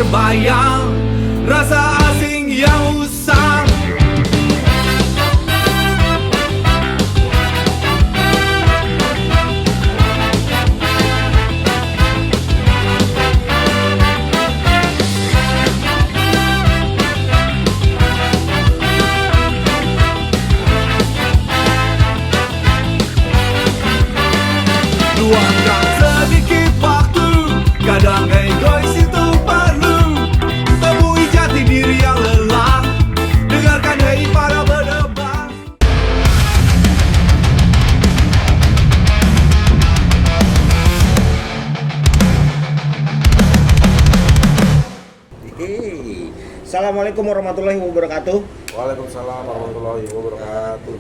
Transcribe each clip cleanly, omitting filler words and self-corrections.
terbayang, rasa asing yang usang. Luangkan sedikit waktu, kadang egois itu perlu. Temui jati diri yang lelah, dengarkan hei para berdebat. Hey. Assalamualaikum warahmatullahi wabarakatuh. Waalaikumsalam warahmatullahi wabarakatuh.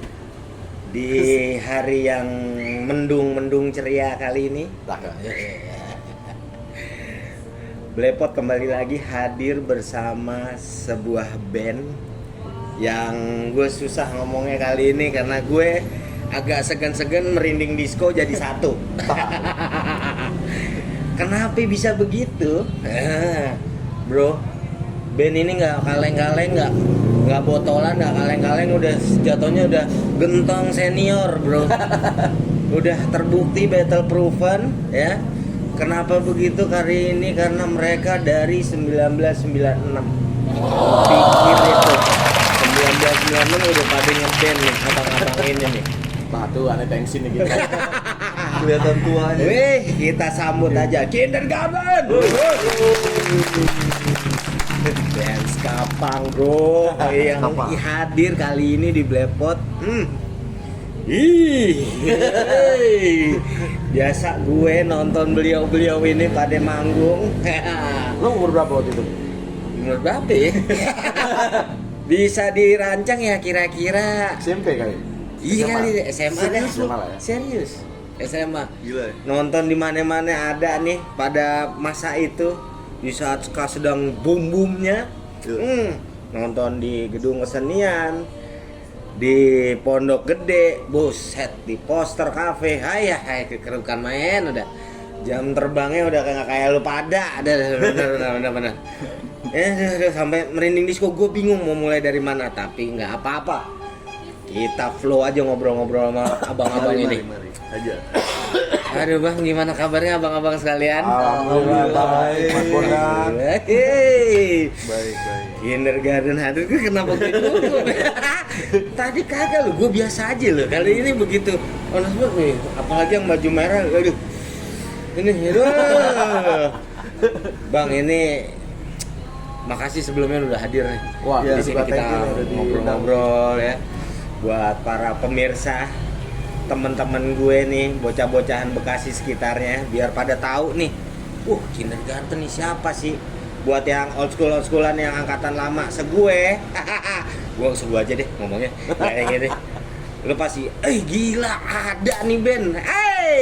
Di hari yang mendung ceria kali ini, Blepot kembali lagi hadir bersama sebuah band yang gue susah ngomongnya kali ini karena gue agak segan-segan merinding disco jadi satu. Kenapa bisa begitu? Bro, band ini nggak kaleng-kaleng, nggak botolan, nggak kaleng-kaleng, udah jatuhnya udah gentong senior, bro. Udah terbukti battle proven, ya. Kenapa begitu kali ini? Karena mereka dari 1996. Pikir itu 1996 udah pada ngeband nih, abang-abang ini nih. Batu aneh tensin nih gitu. Kelihatan tuanya. Wih, kita sambut aja Kindergarten. Dance Kapang, bro, yang hadir kali ini di Blepot. Biasa gue nonton beliau ini pada manggung. Lo umur berapa waktu itu? Umur berapa ya? Bisa dirancang ya kira-kira. SMP kali? Iya kali, SMA dah. SMA lah ya? Serius, SMA. Gila ya? Nonton di mana-mana ada nih pada masa itu, di saat sedang boom-boomnya. Nonton di gedung kesenian, di Pondok Gede, buset, di Poster Cafe, hai kekerukan main udah. Jam terbangnya udah kayak lu pada, bener. Sampai merinding disco, gue bingung mau mulai dari mana, tapi nggak apa-apa. Kita flow aja ngobrol-ngobrol sama abang-abang ini. Mari aja. Aduh bang, gimana kabarnya abang-abang sekalian? Alhamdulillah baik, Mas Bondan. Baik. Kindergarten Aduh, gue kenapa gitu? Tadi kagak lo, gue biasa aja lo. Kali ini begitu. Honest banget nih, apalagi yang baju merah. Aduh, ini, bang ini. Makasih sebelumnya udah hadir nih. Wah, di sini kita ngobrol-ngobrol ya. Buat para pemirsa, teman-teman gue nih, bocah-bocahan Bekasi sekitarnya, biar pada tahu nih. Kindergarten nih siapa sih? Buat yang old schoolan yang angkatan lama segue. Gue aja deh ngomongnya. Kayak gini. Lu pasti, gila ada nih band.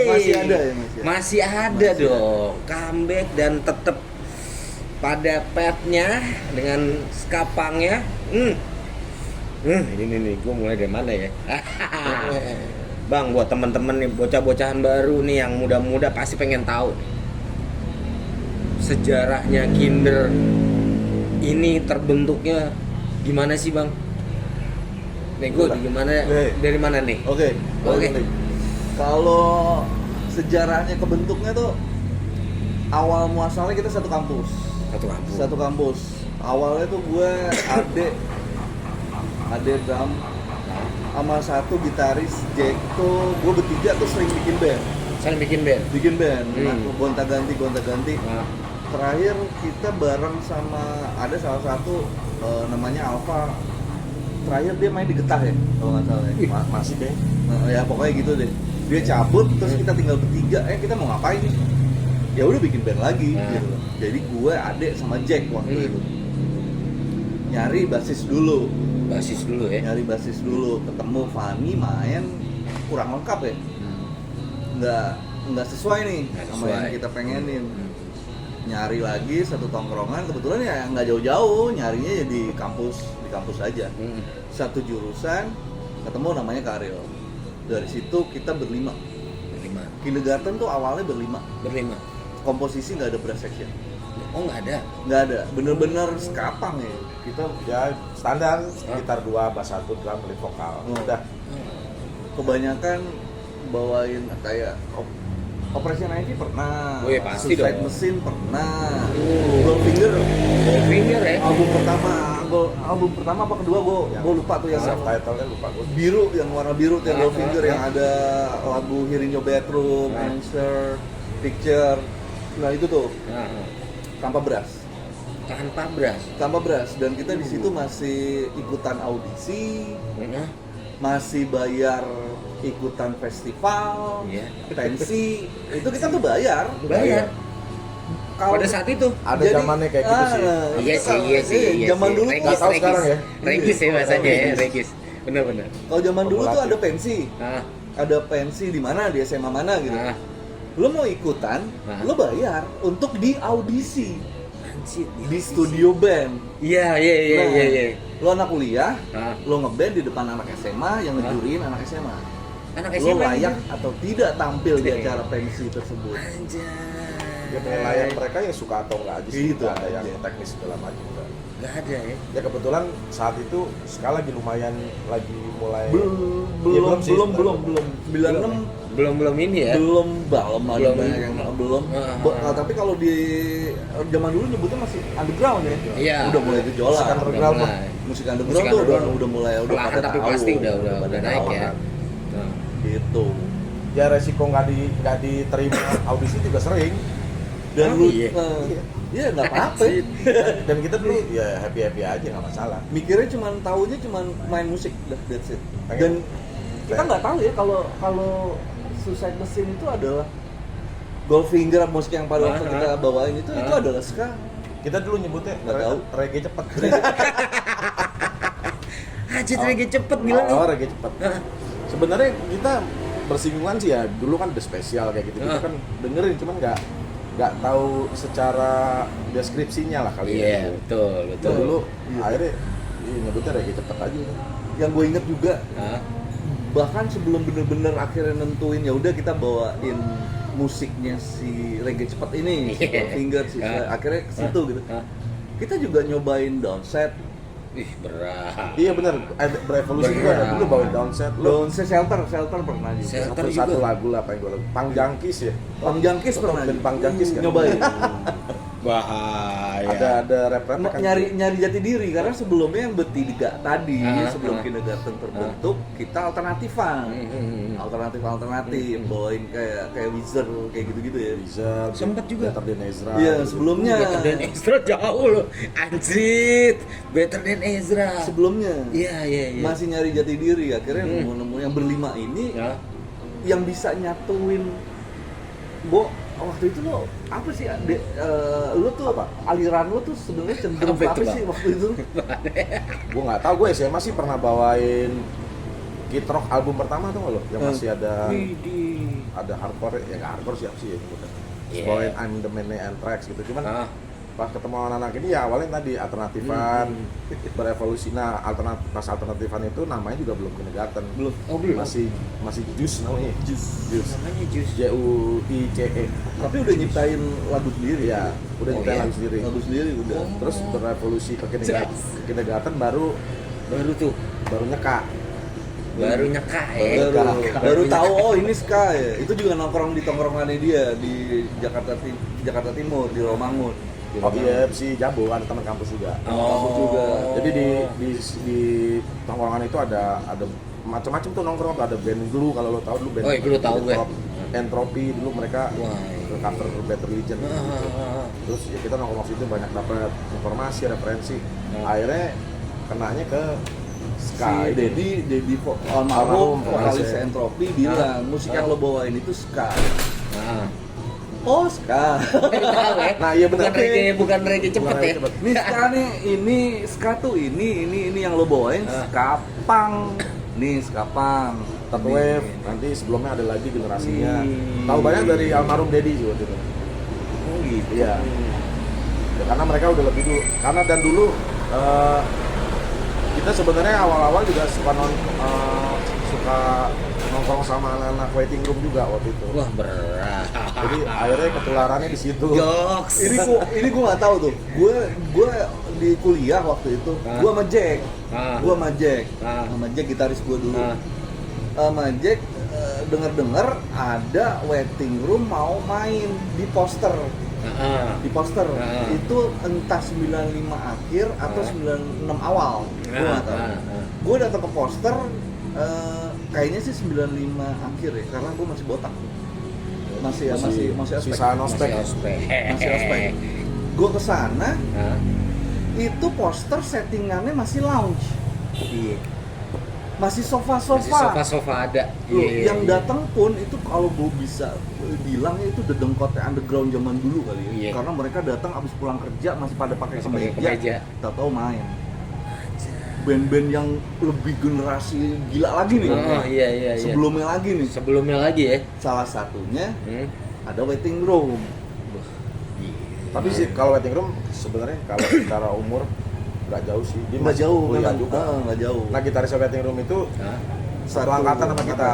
Masih ada ya, Masih ada dong. Comeback dan tetep pada petnya dengan skapangnya. Ini nih, gue mulai dari mana ya? Bang, buat temen-temen nih, bocah-bocahan baru nih yang muda-muda pasti pengen tahu nih. Sejarahnya Kinder ini terbentuknya gimana sih, Bang? Nih, gue gimana? Dari mana nih? Oke. Kalau sejarahnya kebentuknya tuh awal muasalnya kita satu kampus. Awalnya tuh gue Ade drum sama satu gitaris Jack tuh, gue bertiga tuh sering bikin band. Nah, gonta-ganti. Terakhir kita bareng sama ada salah satu namanya Alpha. Terakhir dia main di Getah ya, kalau nggak salah ya. Masih deh. Ya pokoknya gitu deh. Dia cabut, terus kita tinggal bertiga. Kita mau ngapain nih? Ya udah bikin band lagi gitu. Jadi gue, Ade sama Jack waktu itu nyari basis dulu ya. Ketemu Fanny main kurang lengkap ya. Nggak sesuai nih sama yang kita pengenin. Nyari lagi satu tongkrongan, kebetulan ya nggak jauh-jauh, nyarinya ya di kampus aja. Satu jurusan, ketemu namanya Karel. Dari situ kita berlima. Kindergarten tuh awalnya berlima. Komposisi nggak ada brass section. Oh nggak ada. Nggak ada, bener-bener skapang ya. Kita ya standar sekitar 2 bass 1 drum lead vokal. Udah. Kebanyakan bawain kayak Operation 90 pernah, Oh iya, pasti Suicide dong. Machine pernah, Goldfinger Finger ya. album pertama apa kedua gue lupa tuh yang Subtitle-nya lupa gue. biru, yang warna biru tuh yang Goldfinger yang ada lagu Here in Your Bedroom, Answer, Picture. Nah itu tuh Nah, tanpa beras. tanpa beras. Dan kita di situ masih ikutan audisi, Nah, masih bayar ikutan festival, Iya. pensi, itu kita tuh bayar. Pada saat itu. Ada zamannya kayak gitu sih. Iya sih. Zaman dulu Nggak tahu sekarang ya. Regis ya bahasanya ya, regis. Benar. kalau zaman dulu tuh ada pensi, Ah, ada pensi di mana, di SMA mana gitu. ah, Lo mau ikutan, Nah. lo bayar untuk di audisi anjir. di studio band. Iya. Nah, lo anak kuliah, Ah. lo ngeband di depan anak SMA yang ngejurin anak SMA. Anak Lo SMA layak gitu. atau tidak tampil di Oke. acara pensi tersebut. Anjay. Ya penilaian mereka yang suka atau enggak aja sih. Gitu Nggak ada aja. yang teknis segala macam enggak. Nggak ada ya. Ya kebetulan saat itu Ska lagi lumayan lagi mulai Belum, Ya, belum sih, belum. sebenarnya. 96 Belum ini ya. belum ada Belum. banyak yang belum. Tapi kalau di zaman dulu nyebutnya masih underground ya. Iya. Udah mulai gejolak. Musik underground. Musik underground tuh udah mulai Perlahan pada tapi tahu. pasti udah pada naik tahu ya. kan. Nah. Gitu. Ya resiko nggak diterima audisi juga sering. Dan Oh, lu iya. iya nggak apa-apa. Dan kita dulu ya happy aja nggak masalah. Mikirnya taunya cuman main musik dah, that's it. Pengen- Dan kita nggak tahu ya kalau Suicide Machine itu adalah Goldfinger, musik yang pada waktu kita bawain itu adalah ska. Kita dulu nyebutnya Nggak tahu. reggae cepet. Anjir reggae cepet gila nih. Oh, reggae cepet. Sebenarnya kita bersinggungan sih ya dulu kan The Special kayak gitu. Kita kan dengerin cuman nggak tahu secara deskripsinya lah kali Iya, ya. betul. Kita dulu akhirnya nyebutnya reggae cepet aja. Yang gue inget juga Hah? bahkan sebelum bener-bener akhirnya nentuin ya udah kita bawain musiknya si reggae cepet ini, si Iya. Goldfinger sih, akhirnya ke situ gitu. Kita juga nyobain downset, Ih, berat. Iya benar, berevolusi juga Bener. dulu bawain downset. Lu downset shelter pernah juga. Shelter satu juga. lagu lah apa yang gue lagu. Pang Jangkis ya. Pang Jangkis Lu pernah tahu band juga. Pang Jangkis kan? Nyobain. Bahaya. Ada rap-rap kan. nyari jati diri karena sebelumnya yang bertiga tadi sebelum ah. kindergarten terbentuk kita alternatifan. Alternatif bawain kayak Wizard kayak gitu-gitu ya. Wizard, Sempet juga. Better Than Ezra. Iya, gitu. sebelumnya. Better than Ezra jauh loh. Anjir. Better than Ezra. Sebelumnya. Iya. Masih nyari jati diri akhirnya nemu yang berlima ini Ya. yang bisa nyatuin waktu itu lo apa sih lu tuh Apa? aliran lu tuh sebenarnya cenderung Apa itu, apa sih Bang? waktu itu? Gue nggak tahu, gue SMA sih pernah bawain Kid Rock album pertama tuh nggak lo? Yang masih ada hardcore, ya nggak hardcore siapa sih ya bukan. Iya. Bawain I'm the Man Anthrax gitu, cuman Ah. pas ketemu anak-anak ini ya awalnya tadi alternatifan, berevolusi. Nah pas alternatifan itu namanya juga belum kindergarten, Oh, belum. masih Juice namanya. Juice. Namanya Jus. JUICE. Tapi udah nyiptain lagu sendiri Ya, udah Oh, nyiptain iya? lagu sendiri. lagu sendiri udah. Terus berevolusi ke kindergarten baru Baru nyeka. nyeka ya. Baru tahu oh ini ska ya. Itu juga nongkrong di tongkrongannya dia di Jakarta Timur di Romangun. Oh iya, si Jabo ada teman kampus juga. Kampus juga. Jadi di tongkrongan itu ada macam-macam tuh nongkrong, ada band Glue kalau lo tahu dulu band. Oh, iya, Glue tahu gue. Entropy dulu mereka Wah. cover Bad Religion. Terus ya kita nongkrong situ banyak dapat informasi, referensi. Akhirnya kenanya ke Si Ska. Dedi almarhum Almarhum, vokalis vokalis. Entropy bilang musik yang lo bawain itu ska. Nah. Oh ska. Tahu ya? Nah, iya benar. Bukan reggae cepet Bukan ya. reggae cepet. Ini ska nih, ini ska tuh ini yang lo bawain ska punk. Nih ska punk. Third Nih. Wave, nanti sebelumnya ada lagi generasinya. Hmm. Tahu banyak dari almarhum Dedi juga gitu. Oh gitu. Iya. Ya, karena mereka udah lebih dulu. Karena dan dulu kita sebenarnya awal-awal juga suka nongkrong sama anak-anak waiting room juga waktu itu. Wah, berat. Jadi akhirnya ketularannya di situ. Jokes. Ini gua nggak tahu tuh. Gue di kuliah waktu itu, gua sama Jack. Gua sama Jack. Sama Jack gitaris gua dulu. Sama Jack denger-dengar ada waiting room mau main di poster. Di poster itu entah 95 akhir atau 96 awal. Gua nggak tahu. Gua datang ke poster kayaknya sih 95 akhir ya, karena gua masih botak. Masih ospek. Sisaan ospek. Masih ospek. Gue kesana, itu poster settingannya masih lounge, Iya. masih Masih sofa-sofa. sofa-sofa ada. Loh, Iya, yang iya. datang pun itu kalau gue bisa bilang itu dedengkotnya underground zaman dulu kali ya. Iya. Karena mereka datang abis pulang kerja masih pada pakai Masih pakai kemeja. kemeja, tahu main. Band-band yang lebih generasi gila lagi nih. Oh, iya. Sebelumnya lagi nih. Sebelumnya lagi ya. Salah satunya ada waiting room. Tapi sih kalau waiting room sebenarnya kalau secara umur nggak jauh sih. Dia Nggak masih jauh, kuliah memang. juga. Nggak jauh. Nah, gitaris waiting room itu satu angkatan sama kita.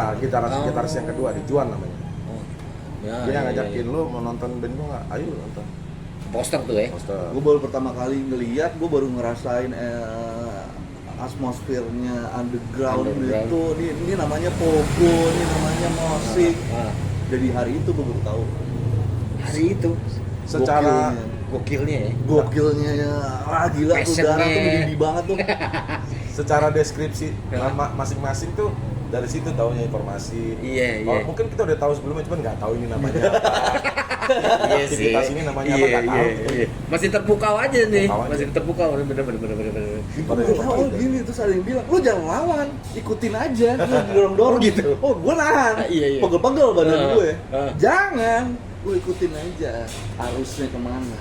Gitaris yang kedua, di Juan namanya. Ya, Dia yang iya, ngajakin iya. lu mau nonton band gua nggak? Ayo nonton. Poster tuh ya. Poster. Gue baru pertama kali ngeliat, gue baru ngerasain atmosfernya underground. Itu ini namanya pogo, ini namanya musik. Dari hari itu gue baru tahu. Hari itu Secara gokilnya ya. Gokilnya ya, gila tuh Passionnya. darah tuh mendidih banget tuh. secara deskripsi nama masing-masing tuh dari situ taunya informasi. Iya. Kalau mungkin kita udah tahu sebelumnya, cuman nggak tahu ini namanya. Iya sih. Aktivitas ini namanya apa nggak tahu. Iya. Masih terpukau aja nih. Terpukau aja. Masih terpukau. Bener. Gue tahu gini, terus ada yang bilang, lu jangan lawan, ikutin aja, lu dorong-dorong Oh, gitu. Oh, gue nahan, Iya. pegel-pegel badan gue. Jangan. Lu ikutin aja, arusnya kemana.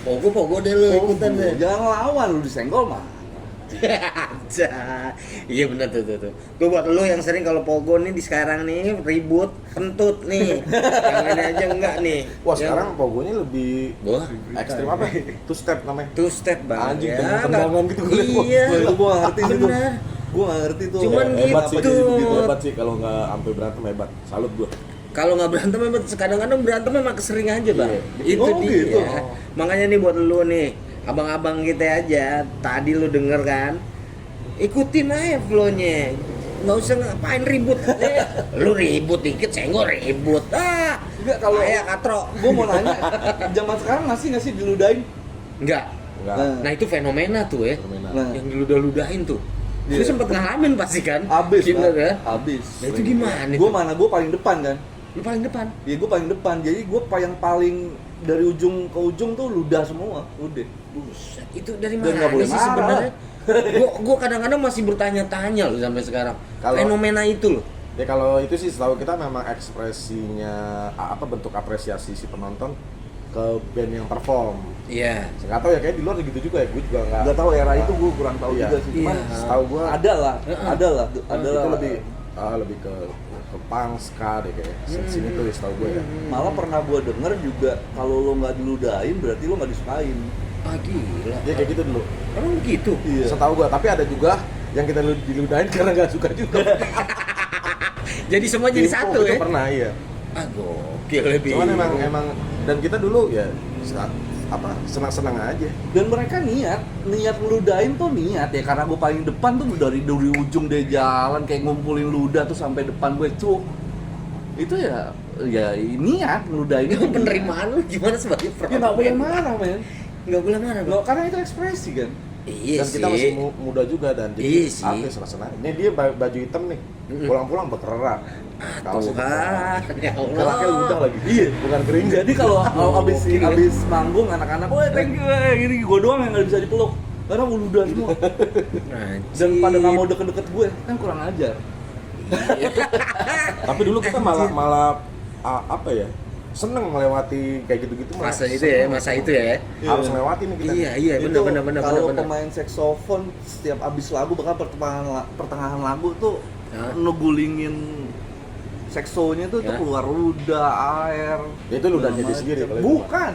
Pogo deh lu ikutan deh. Jangan lawan, lu disenggol mah. Aja. Iya benar tuh. Gue buat lu yang sering kalau pogo nih di sekarang nih ribut, kentut nih. Yang ini aja enggak nih. Wah, sekarang pogonya lebih Wah, ekstrim apa? Two step namanya. two step bang. Anjing, Ya, tendangan gitu gue liat. Iya. Gue gak ngerti sih tuh. Benar. Gue gak ngerti tuh. Cuman Hebat sih, gitu. jadi begitu hebat sih kalau nggak sampai berantem hebat. Salut gua. Kalau nggak berantem memang kadang-kadang berantem memang kesering aja bang. Iya. Itu Oh, dia. gitu. Makanya nih buat lu nih, abang-abang kita aja. Tadi lu denger kan? Ikutin aja flow-nya. Nggak usah ngapain ribut. Lu ribut dikit, senggol ribut. Enggak, kalau kayak katro. gue mau nanya, zaman sekarang masih nggak sih diludahin? Enggak. Enggak. Nah itu fenomena tuh ya. Fenomena. Nah. Yang diludah-ludahin tuh. Iya. Lu sempet ngalamin pasti kan? Abis Gila, lah, kan? abis. Nah itu gimana? Gue mana? Gue paling depan kan? Lu paling depan. Iya, gue paling depan. Jadi gue yang paling dari ujung ke ujung tuh ludah semua, udah. Buset, itu dari Dan mana nggak boleh sih marah. sebenarnya? Gua kadang-kadang masih bertanya-tanya loh sampai sekarang. Kalau- Fenomena itu loh. Ya kalau itu sih setahu kita memang ekspresinya apa bentuk apresiasi si penonton ke band yang perform. Iya. Saya nggak tahu ya kayak di luar gitu juga ya, gue juga nggak. Nggak tahu era itu gue kurang tahu Iya. juga sih. Cuman Iya. Setahu gue ada lah, ada lah. itu lebih ke punk ska deh kayak sini tuh setahu gue ya. Malah pernah gue denger juga kalau lo nggak diludahin berarti lo nggak disukain. Ah gila. Dia kayak gitu dulu. Emang gitu? Iya. Setahu gue, tapi ada juga yang kita diludahin karena nggak suka juga. Jadi semua jadi satu Itu ya? pernah iya. Ah gokil lebih. Cuman emang dan kita dulu ya senang-senang aja. Dan mereka niat ngeludahin tuh niat ya, karena gue paling depan tuh dari ujung dia jalan kayak ngumpulin ludah tuh sampai depan gue tuh. Itu ya niat ngeludahin Itu penerimaan lu gimana sebagai Ya nggak boleh penonton? marah men. Nggak boleh marah bang. Nggak, karena itu ekspresi kan. Iya Dan sih. kita masih muda juga dan Iya jadi sih. apa senang-senang. Ini dia baju hitam nih. Pulang-pulang berkerak. Tuhan, ya Allah. Keraknya ludah lagi. Iya. Bukan kering. Jadi kalau abis Gokil. abis manggung anak-anak, wah thank you, gini gue doang yang nggak bisa dipeluk. Karena gue ludah semua. Dan pada nggak mau deket-deket gue, kan kurang ajar. Tapi dulu kita malah apa ya? Seneng melewati kayak gitu-gitu mah. Masa itu ya, masa itu ya. Harus melewati nih kita. Iya, Itu benar. Kalau pemain saksofon setiap abis lagu, bahkan pertengahan lagu tuh ngegulingin seksonya tuh keluar ludah, air. Ya, itu ludahnya dia sendiri kalau itu. Bukan,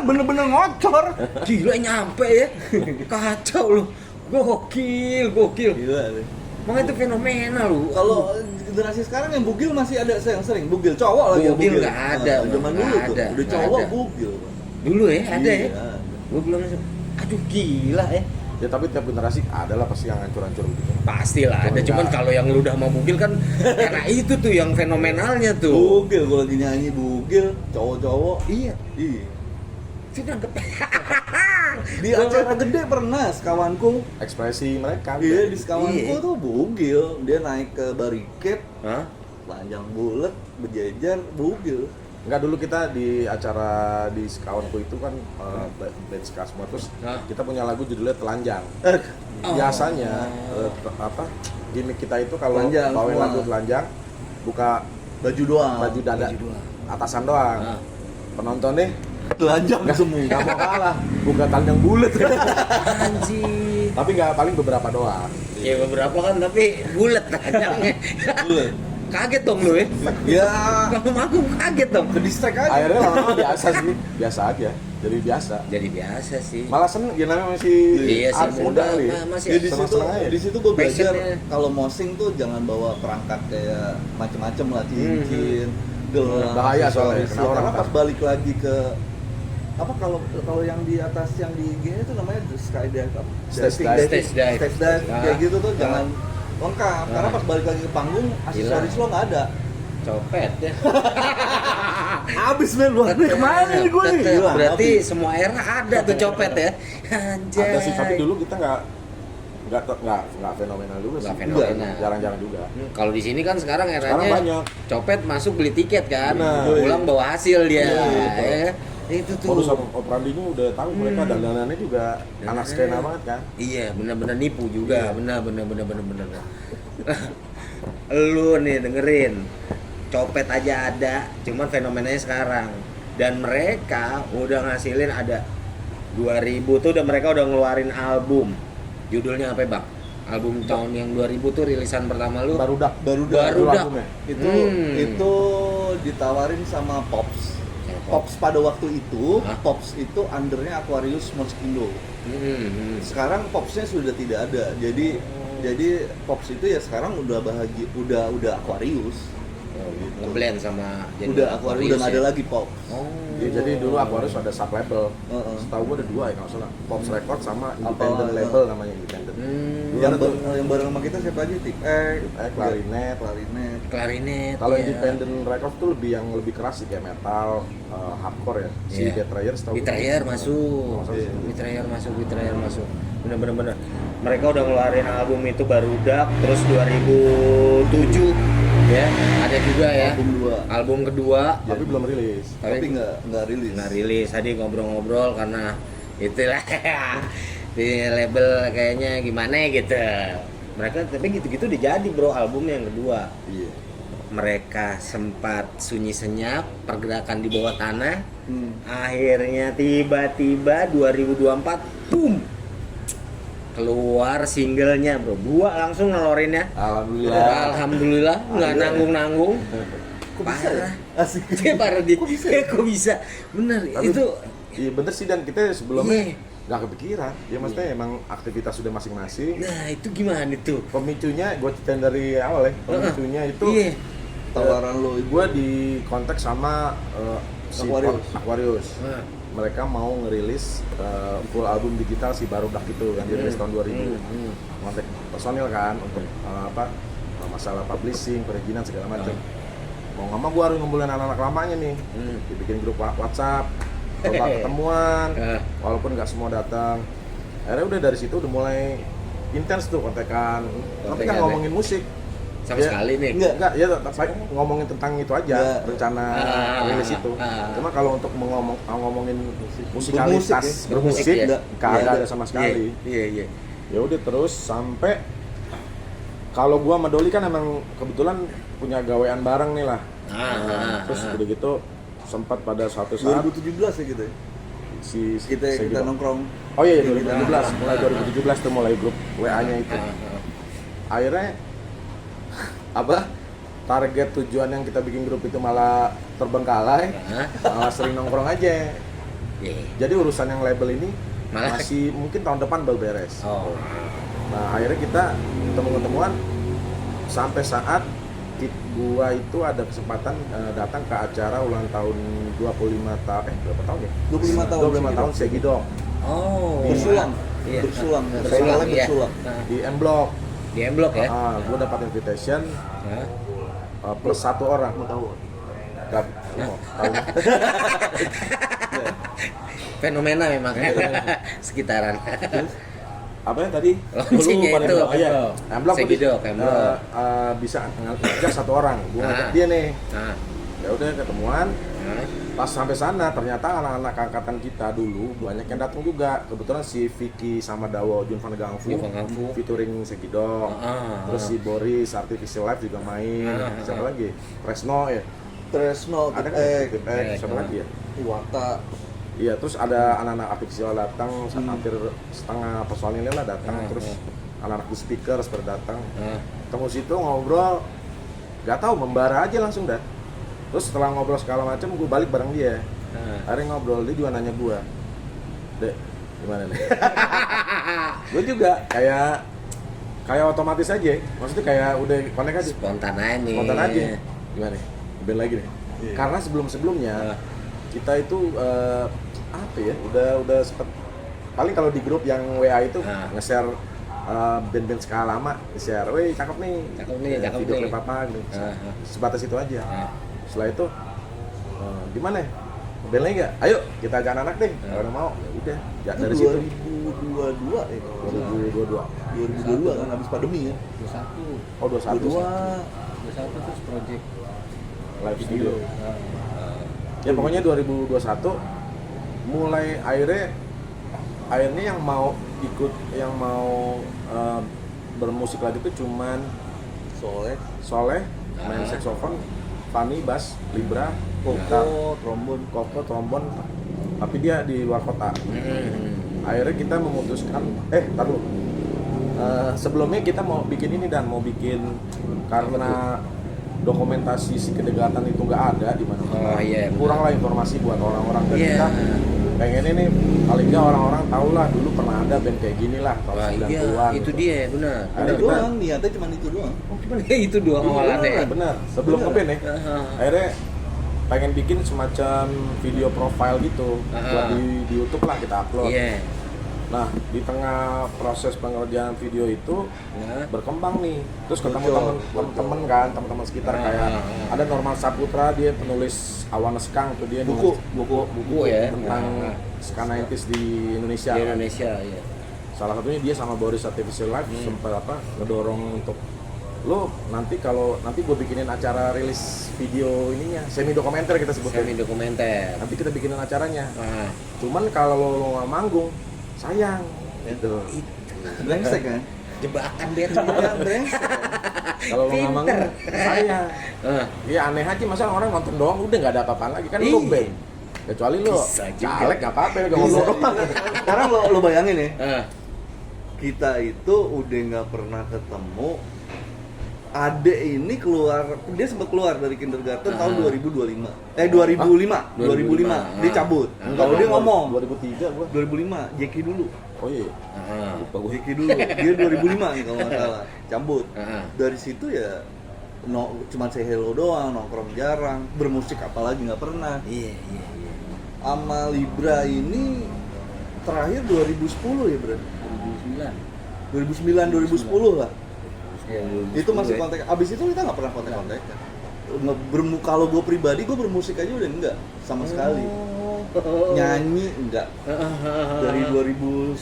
bener-bener ngocor. Gila nyampe ya. Kacau lu. Gokil. Gila deh. Emang itu fenomena lu. Kalau generasi sekarang yang bugil masih ada yang sering bugil cowok lagi yang Bugil nggak ada, Nah, zaman Bang. dulu Nggak tuh ada, udah nggak cowok ada. bugil. Dulu ya ada ya. Iya. Gue belum. Aduh gila ya. Ya tapi tiap generasi ada lah pasti yang hancur-hancur gitu. Pasti lah ada. Cuman Cuman nggak- kalau yang lu udah mau bugil kan karena itu tuh yang fenomenalnya tuh. Bugil gue lagi nyanyi bugil cowok-cowok. Iya. Iya. Sih nangkep. Di acara gede pernah sekawanku. Ekspresi mereka. Iya di sekawanku Iya. tuh bugil. Dia naik ke bariket, Hah? panjang bulat, berjejer bugil. Enggak, dulu kita di acara di sekawanku itu kan band ska semua, terus Hah? kita punya lagu judulnya Telanjang. Oh. Biasanya gimmick kita itu kalau Telanjang bawain semua. lagu telanjang buka Baju doang. baju dada Baju doang. atasan doang. Nah. Penonton nih Telanjang semua. nggak mau kalah, buka telanjang bulat. Anjir. Tapi nggak, paling beberapa doang. Ya beberapa kan tapi bulat tajamnya. Bulat. Kaget dong lu ya. Ya, Kalau manggung kaget dong. ke distract aja. Akhirnya lama-lama biasa sih, biasa aja, jadi biasa. Jadi biasa sih. Malah seneng, ya namanya masih Iya sih, anak muda kali ya. masih Ya, di situ senang-senang aja. di situ gue belajar Passionnya. kalau mosing tuh jangan bawa perangkat kayak macem-macem lah, cincin, gelang, Bahaya soalnya, aksesoris. kena orang Karena ntar. pas balik lagi ke apa kalau yang di atas yang di G itu namanya skydive apa? Stage Diving, dive. Stage dive. Stage dive, Ah. kayak gitu tuh Ah. jangan lengkap karena pas balik lagi ke panggung aksesoris lo nggak ada. Copet ya. Abis men lu kemana nih gue nih? Tetep, Hilang, berarti habis. semua era ada tuh copet ya. Anjay. Ada sih, tapi dulu kita nggak fenomenal juga Nggak sih. fenomenal. Jarang-jarang juga. Kalau di sini kan sekarang eranya Sekarang banyak. copet masuk beli tiket kan, Benar. pulang bawa hasil dia. Iya, Ya. Itu tuh. Modus operandinya udah tahu mereka, dandanannya juga anak skena banget kan. Iya, benar-benar nipu juga. Benar. Lu nih dengerin. Copet aja ada, cuman fenomenanya sekarang. Dan mereka udah ngasilin ada 2000 tuh mereka udah ngeluarin album. Judulnya apa, Bang? Album tahun yang 2000 tuh rilisan pertama lu. Barudak. Barudak. albumnya. Itu ditawarin sama Pops. Pops pada waktu itu, Hah? Pops itu undernya Aquarius Musikindo. Sekarang Popsnya sudah tidak ada. Jadi Pops itu ya sekarang udah udah Aquarius. Ngeblend sama Udah Aquarius udah nggak ada ya? lagi Pops. Oh. Ya, jadi dulu Aquarius ada sub label. Heeh. Setahu gua ada 2 ya kalau nggak salah. Pops Record sama Apa, independent label namanya independent. Yang bareng sama kita siapa aja? Tip Klarinet. Klarinet. Kalau ya. independent record tuh lebih keras sih, kayak metal, hardcore ya. Si Iya. Betrayer setahu gua. Betrayer masuk. Iya. Betrayer masuk. Bener. Mereka udah ngeluarin album itu Barudak, terus 2007 ya. Ada juga ya. Album 2. Album kedua. Tapi belum rilis. Tapi nggak rilis. nggak rilis. Tadi ngobrol-ngobrol karena itulah di label kayaknya gimana ya gitu. Mereka tapi gitu-gitu udah jadi bro albumnya yang kedua. Iya. Mereka sempat sunyi senyap, pergerakan di bawah tanah. Akhirnya tiba-tiba 2024, boom, keluar singlenya bro. Gua langsung ngeluarinnya. Alhamdulillah nggak Akhirnya. nanggung-nanggung. Kok bisa ya? Parah. Asik. Dia parah dia. Kok bisa? Kok bisa? Bener Tapi- itu. Iya bener sih, dan kita sebelumnya Iya. nggak kepikiran. Ya maksudnya emang aktivitas sudah masing-masing. Nah itu gimana itu? Pemicunya gue ceritain dari awal ya. Pemicunya itu Iya. Tawaran lo itu. gue di kontak sama si Aquarius. Nah. Mereka mau ngerilis full album digital si Barudak itu kan, dirilis tahun 2000. Kontak personil kan untuk masalah publishing, perizinan segala macam. Mau nggak mau gue harus ngumpulin anak-anak lamanya nih. Dibikin grup WhatsApp, coba ketemuan, walaupun nggak semua datang. Akhirnya udah dari situ udah mulai intens tuh kontekan. Tapi kan Kontekan, ngomongin musik. Sama Ya, sekali nih. Enggak, ya paling ngomongin tentang itu aja, Ya. rencana rilis itu. Cuma kalau untuk ngomongin musikalitas, Bermusik bermusik, ya? kagak ada sama sekali. Iya. Ya udah terus sampai kalau gua sama Doli kan emang kebetulan punya gawean bareng nih lah. Terus udah gitu sempat pada suatu saat 2017 ya gitu ya. si Kita nongkrong. Oh iya 2017, mulai 2017 tuh mulai grup WA-nya itu. Akhirnya target tujuan yang kita bikin grup itu malah terbengkalai, malah sering nongkrong aja. Iya. Jadi urusan yang label ini Malah- masih mungkin tahun depan baru beres. Oh. Nah akhirnya kita ketemu-ketemuan sampai saat gua itu ada kesempatan datang ke acara ulang tahun 25 tahun berapa tahun ya? 25 tahun 25 tahun Segidok Oh. bersulang. Iya. Bersulang. Bersulang, Festivalnya iya. bersulang. Nah, di M Block. di M-Block ya. Gua dapat invitation Nah, plus 1 orang. Mau tahu? Gak, tahu. fenomena memang sekitaran. Apa ya tadi? Launchingnya Gua lupa itu, deh. Oh, iya. M-Block. M Block Segidok, tadi, M-Block. bisa ngajak 1 orang. Gua ngajak Ah. dia nih. Nah, Ya udah ketemuan. nah, Pas sampai sana ternyata anak-anak angkatan kita dulu banyak yang datang juga. Kebetulan si Vicky sama Dawo Jun Van Gangfu Jun Van Gangfu. featuring Segidok. Terus si Boris Artificial Life juga main. Siapa lagi? Resno ya. Tresno, Ada kan? Siapa lagi ya? Iwata. Iya, terus ada anak-anak Artificial datang hampir setengah personilnya lah datang. Terus anak-anak di speaker pada datang. Ketemu situ ngobrol, gak tahu membara aja langsung dah. Terus setelah ngobrol segala macam, gue balik bareng dia. Akhirnya ngobrol, dia juga nanya gue, Dek, gimana nih? Gue juga kayak otomatis aja, maksudnya kayak udah connect aja. spontan aja nih. Spontan aja. Gimana nih? Ben lagi nih. Iya. Karena sebelum-sebelumnya kita itu apa ya? Udah sempet paling kalau di grup yang WA itu nge-share band-band skala lama, nge-share, "Weh, cakep nih. Cakep Video nih." klip apa gitu. Sebatas itu aja. Setelah itu gimana ya? Band lagi nggak? Ayo kita ajak anak deh. Kalau mau, ya udah. Ya, dari situ 2022 ya kalau nggak salah. 2022. 2022 kan habis pandemi ya. 21. Oh, 21. 21 terus project Live studio. Ya pokoknya 2021 mulai akhirnya yang mau ikut, yang mau bermusik lagi itu cuman Soleh main saxophone, Fani bass, Libra, gitar, Koko trombon, tapi dia di luar kota. Akhirnya kita memutuskan, tar dulu. Sebelumnya kita mau bikin ini dan mau bikin karena dokumentasi si kedekatan itu nggak ada di mana-mana. Oh, iya, Kurang lah informasi buat orang-orang dan Iya. kita pengen ini paling nggak orang-orang tahu lah dulu pernah ada band kayak gini lah tahun Wah, 90-an. itu gitu. dia benar. Ada Itu kita- doang, niatnya cuma itu doang. Cuman itu doang awalannya. Iya, benar. Sebelum Bener. ngeband ya. Akhirnya pengen bikin semacam video profile gitu buat di YouTube lah kita upload. Iya. Nah, di tengah proses pengerjaan video itu berkembang nih. Terus ketemu Muncul. teman-teman kan, teman-teman sekitar kayak ada Norman Saputra, dia penulis Awana Skang tuh dia Buku. Buku ya. tentang ska 90s di Indonesia. Di Indonesia ya. Salah satunya dia sama Boris Artificial Life sempat ngedorong untuk lo nanti gue bikinin acara rilis video ininya, semi dokumenter kita sebutnya. Semi dokumenter. Nanti kita bikinin acaranya. Cuman kalau lo nggak manggung, sayang gitu. Brengsek kan? Jebakan biar Ya, brengsek. Kalau lo nggak manggung, sayang. Iya aneh aja, masa orang nonton doang udah nggak ada apa-apaan lagi kan lo Iya. band. Kecuali lo Bisa juga. caleg nggak apa-apa, gak Bisa. ngomong doang. Sekarang lo bayangin ya, Ah, kita itu udah nggak pernah ketemu. Adek ini dia sempat keluar dari kindergarten tahun 2025. 2005. Dia cabut. Kalau dia ngomong 2003 gua. 2005, Jeki dulu. Oh iya. lupa gue. Jeki dulu. Dia 2005 nih kalau nggak salah. Cabut. Heeh. Dari situ ya cuman say hello doang, nongkrong jarang, bermusik apalagi nggak pernah. Iya. Sama Libra ini terakhir 2010 ya berarti. 2009 2010 lah. Itu masih kontak. Abis itu kita nggak pernah kontak-kontak. Kalau gue pribadi, gue bermusik aja udah enggak sama sekali. Nyanyi enggak. Dari 2009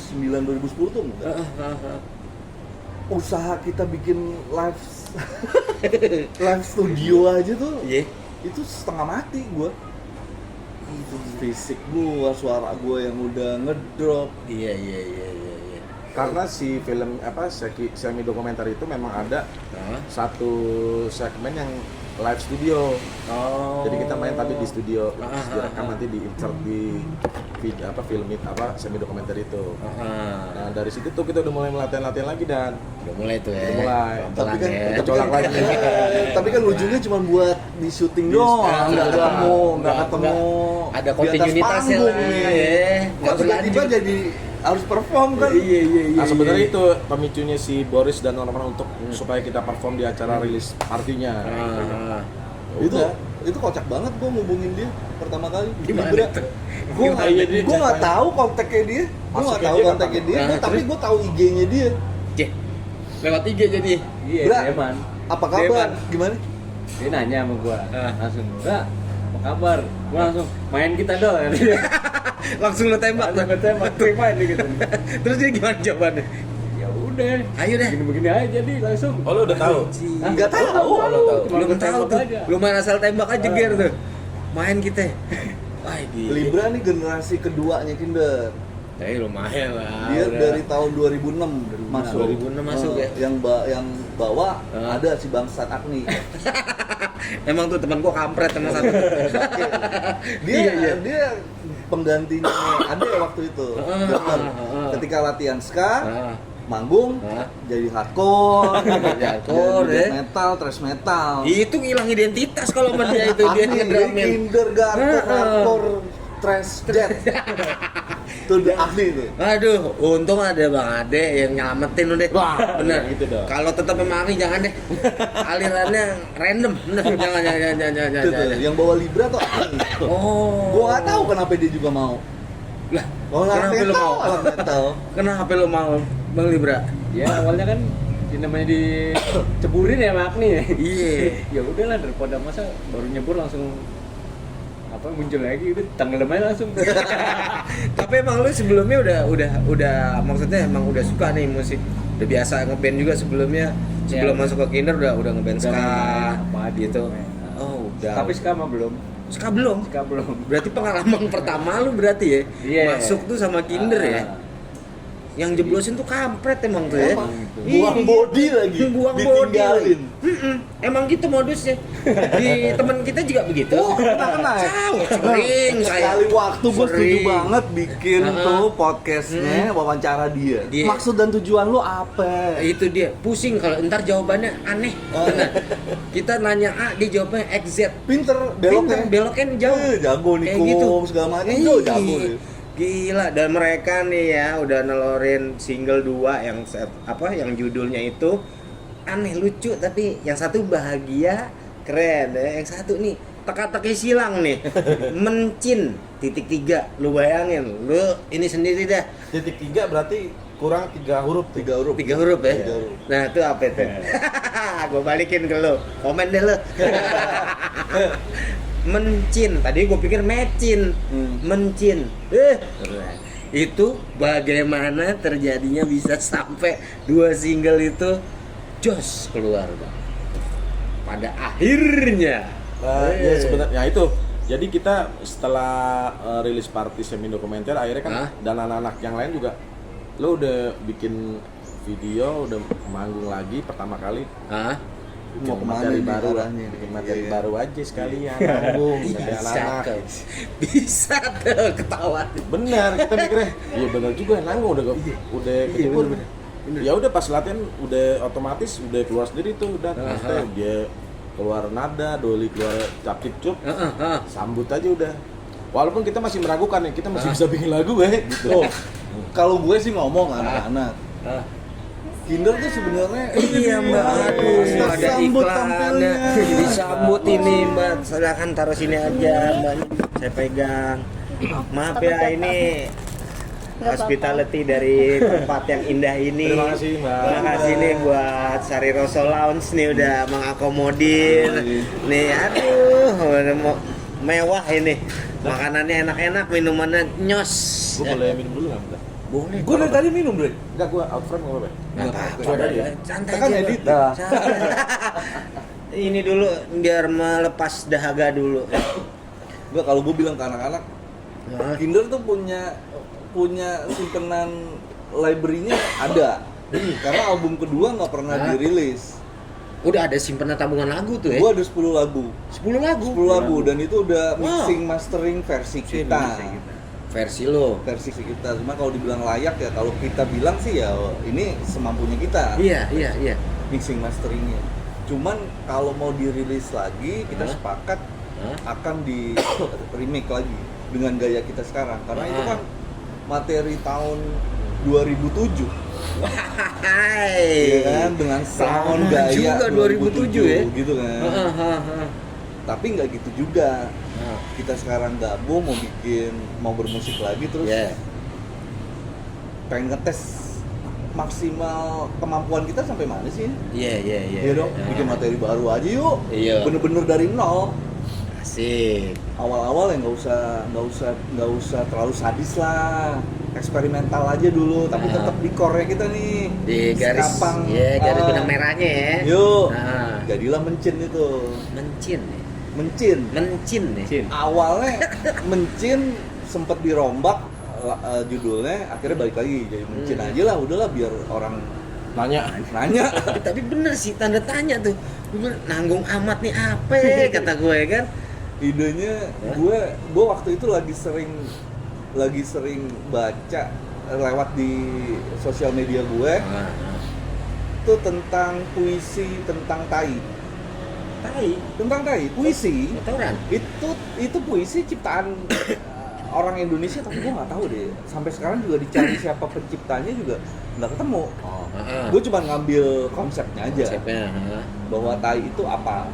2010 tuh enggak. Usaha kita bikin live studio aja tuh. Iya. Itu setengah mati gue. Itu fisik gue, suara gue yang udah ngedrop. Iya. Karena si film semi dokumenter itu memang ada satu segmen yang live studio. Oh. Jadi kita main tapi di studio, terus direkam nanti di insert di film semi dokumenter itu. Nah dari situ tuh kita udah mulai latihan lagi dan Udah mulai tuh ya. Udah mulai. Pelan-pelan Tapi kan- ya. kita colak lagi. Tapi kan ujungnya cuma buat di syuting doang, nggak ketemu Ada di atas kontinuitasnya panggung lah nih. ya. Kok tiba-tiba jadi harus perform kan. Iya. Nah sebenarnya itu pemicunya si Boris dan orang-orang untuk supaya kita perform di acara rilis partinya. Itu kocak banget gue ngubungin dia pertama kali. Gimana Libra. tuh? Gue nggak tahu kontaknya dia. Gue nggak tahu kontaknya dia. Tapi gue tahu IG-nya dia. Cih, lewat IG jadi. Iya, Bra, Deman. apa kabar? Deman. Gimana? Dia nanya sama gua. Ah. Langsung, "Bra, apa kabar?" Gua langsung, "Main kita dong." Langsung lo tembak. Langsung ketembak, main gitu. Terus dia gimana jawabannya? Ya udah. Ayo deh. Begini-begini aja nih langsung. Oh lu udah tahu? Hah? Nggak tahu. Cuma Belum gua tahu tembak tuh. aja. Lu main asal tembak aja ger tuh. Main kita. Wah, gila. Libra nih generasi keduanya Kinder. Lumayan lah. Dia udah. dari tahun 2006 masuk. 2006 masuk ya. Yang bawa Ah. ada si Bangsat Agni. Emang tuh teman gua kampret sama satu. Dia penggantinya Ade waktu itu. Drummer. Ketika latihan ska, Ah. manggung Ah. jadi hardcore, hardcore, jadi death ya. metal, thrash metal. Itu ngilang identitas kalau sama dia itu dia Agni, ngedramin. kindergarten, hardcore, thrash death. Itu udah Agni tuh. Aduh, untung ada Bang Ade yang nyelamatin udah. Wah, bener gitu dong. Kalau tetap memang Agni jangan deh. Alirannya random. Bener, jangan. Itu tuh, yang bawa Libra tuh Agni. Oh. Gua nggak tahu kenapa dia juga mau. Lah, Oh, kenapa lu mau? Alam metal. Kenapa lu mau Bang Libra? Ya awalnya kan namanya diceburin ya sama Agni ya. Iya. Ya udahlah daripada masa baru nyebur langsung apa muncul lagi itu tenggelam aja langsung. Tapi emang lu sebelumnya udah maksudnya emang udah suka nih musik. Udah biasa ngeband juga sebelumnya. Sebelum Ya. masuk ke Kinder udah ngeband Udah ska main apa gitu. main. Oh, udah. Tapi sekarang mah belum. ska belum. Ska belum. Berarti pengalaman pertama lu berarti ya? Iya. Masuk tuh sama Kinder ya? Ah. Yang jeblosin tuh kampret emang tuh ya. Emang. Ih, Buang body lagi, Buang body lagi. ditinggalin. Emang gitu modusnya. Di temen kita juga begitu. Oh, kena ya? Sering saya. Sekali waktu gue setuju Sering. banget bikin Heeh. tuh podcastnya wawancara dia. Dia- Maksud dan tujuan lu apa? Itu dia pusing kalau ntar jawabannya aneh. Bener. Kita nanya A, dia jawabnya XZ. Pinter beloknya. Beloknya jauh. Jago nih Kayak gitu. segala macam. Ih, Jago dia. Gila, dan mereka nih ya udah nelorin single 2 yang yang judulnya itu aneh lucu, tapi yang satu bahagia keren ya. Yang satu nih teka-teki silang nih. Mencin (3). Lu bayangin, lu ini sendiri dah. Titik 3 berarti kurang 3 huruf. 3 huruf. 3 huruf ya. 3 huruf. Nah, itu apa itu? Gue balikin ke lu. Komen deh lu. Mencin. Tadi gue pikir mecin. Mencin. Itu bagaimana terjadinya bisa sampai 2 single itu jos keluar, Bang. Pada akhirnya. Ya sebenarnya itu. Jadi kita setelah rilis party semi dokumenter akhirnya kan Hah? dan anak-anak yang lain juga lo udah bikin video, udah manggung lagi pertama kali. Hah? Bikin Mau kemana materi nih baru, arahnya nih? bikin materi Iya. baru aja sekalian manggung Bisa ada anak-anak. tuh. Bisa tuh ketawa. Benar, kita mikirnya, iya benar juga nanggung udah kecebur. bener. Ya udah pas latihan udah otomatis udah keluar sendiri tuh udah maksudnya dia keluar nada, Doli keluar cap cip cup, sambut aja udah. Walaupun kita masih meragukan ya, kita masih bisa bikin lagu gitu. Oh, kalau gue sih ngomong anak-anak. Kinder tuh sebenarnya Iya Mbak, aduh ada Sambut iklannya, tampilnya. disambut ini Mbak, silakan taruh sini aja Mbak, saya pegang. Maaf ya ini hospitality dari tempat yang indah ini. Terima kasih, Mbak. Terima kasih nih buat Sari Rosso Lounge nih udah mengakomodir. Nih aduh, udah mewah ini. Makanannya enak-enak, minumannya nyos. Gue boleh minum dulu nggak? Mbak? Boleh. Gue dari tadi minum, Bre. Enggak, gue out frame nggak apa-apa. Nggak apa-apa, Coba aja. santai Kita kan aja. edit. Bang. Santai. Ini dulu biar melepas dahaga dulu. Gue kalau gue bilang ke anak-anak, Hah? Kinder tuh punya simpenan library-nya ada. Karena album kedua nggak pernah Hah? dirilis. Udah ada simpenan tabungan lagu tuh ya? Gue ada 10 lagu. 10 lagu. 10 lagu dan itu udah Wow. mixing mastering versi kita. Versi lo. Versi kita. Cuma kalau dibilang layak ya kalau kita bilang sih ya ini semampunya kita. Iya. Mixing masteringnya. Cuman kalau mau dirilis lagi kita Hah? sepakat Hah? akan di remake lagi dengan gaya kita sekarang karena itu Ah. kan materi tahun 2007. Hai. Iya kan, dengan sound Lama gaya juga 2007 ya. gitu kan. Tapi nggak gitu juga. Kita sekarang gabung mau bermusik lagi terus Yeah. pengen ngetes maksimal kemampuan kita sampai mana sih? Iya. Iya dong, bikin materi baru aja yuk. Iya. Bener-bener dari nol. Asik. Awal-awal ya nggak usah terlalu sadis lah. Eksperimental aja dulu, tapi tetap di core-nya kita nih. Di garis, Sekapang, garis benang merahnya ya. Yuk, Nah. jadilah mencin itu. Mencin ya. Mencin. Ya. Cin. Awalnya mencin sempet dirombak judulnya, akhirnya balik lagi jadi mencin aja lah, udahlah biar orang Nanya. nanya. Tapi bener sih tanda tanya tuh. Bener, nanggung amat nih apa ya, kata gue kan. Idenya gue waktu itu lagi sering baca lewat di sosial media gue itu tentang puisi tentang tai. Tentang tai, puisi Kotoran. itu puisi ciptaan orang Indonesia, tapi gue nggak tahu deh sampai sekarang juga dicari siapa penciptanya juga nggak ketemu. Gue cuma ngambil konsepnya aja. Konsepnya, Bahwa tai itu apa.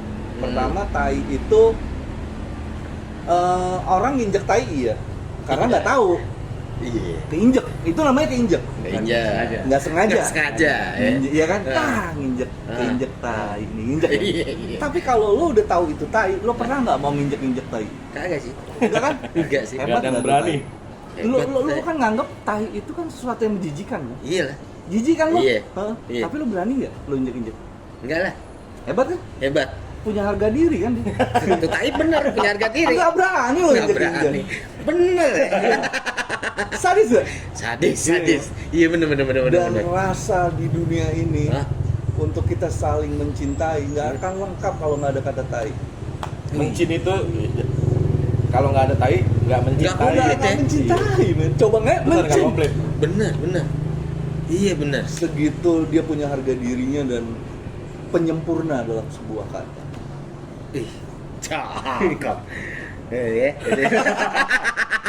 Pertama, tai itu orang nginjek tai ya karena nggak tahu. Iya. Keinjek, itu namanya keinjek. Sengaja. Nggak sengaja. Nggak sengaja ya. Iya kan? Ah. Nginjek, Ah. keinjek tai, ini nginjek. Iya. Tapi kalau lo udah tahu itu tai, lo pernah nggak mau nginjek tai? Kagak sih. Enggak kan? Enggak sih. Hebat Nggak ada yang nggak tuh berani. tai? Hebat, Lo tai. kan nganggep tai itu kan sesuatu yang menjijikan kan? Iya lah. Jijik kan lo? Iya. Hah? Iya. Tapi lo berani nggak lo injek-injek? Enggak lah. Hebat kan? Hebat. Punya harga diri kan dia? Itu tai bener punya harga diri. Nggak berani lo Nggak berani. injek-injek. Bener ya. Sadis gak? Sadis. Iya bener. Dan rasa di dunia ini Hah? untuk kita saling mencintai nggak akan lengkap kalau nggak ada kata tai. Mencin itu kalau nggak ada tai nggak mencintai. komplit Nggak ya? akan mencintai, men. Coba nggak Benar, nggak mencin. komplit. Bener. Iya bener. Segitu dia punya harga dirinya dan penyempurna dalam sebuah kata. Ih, cakep. Ya.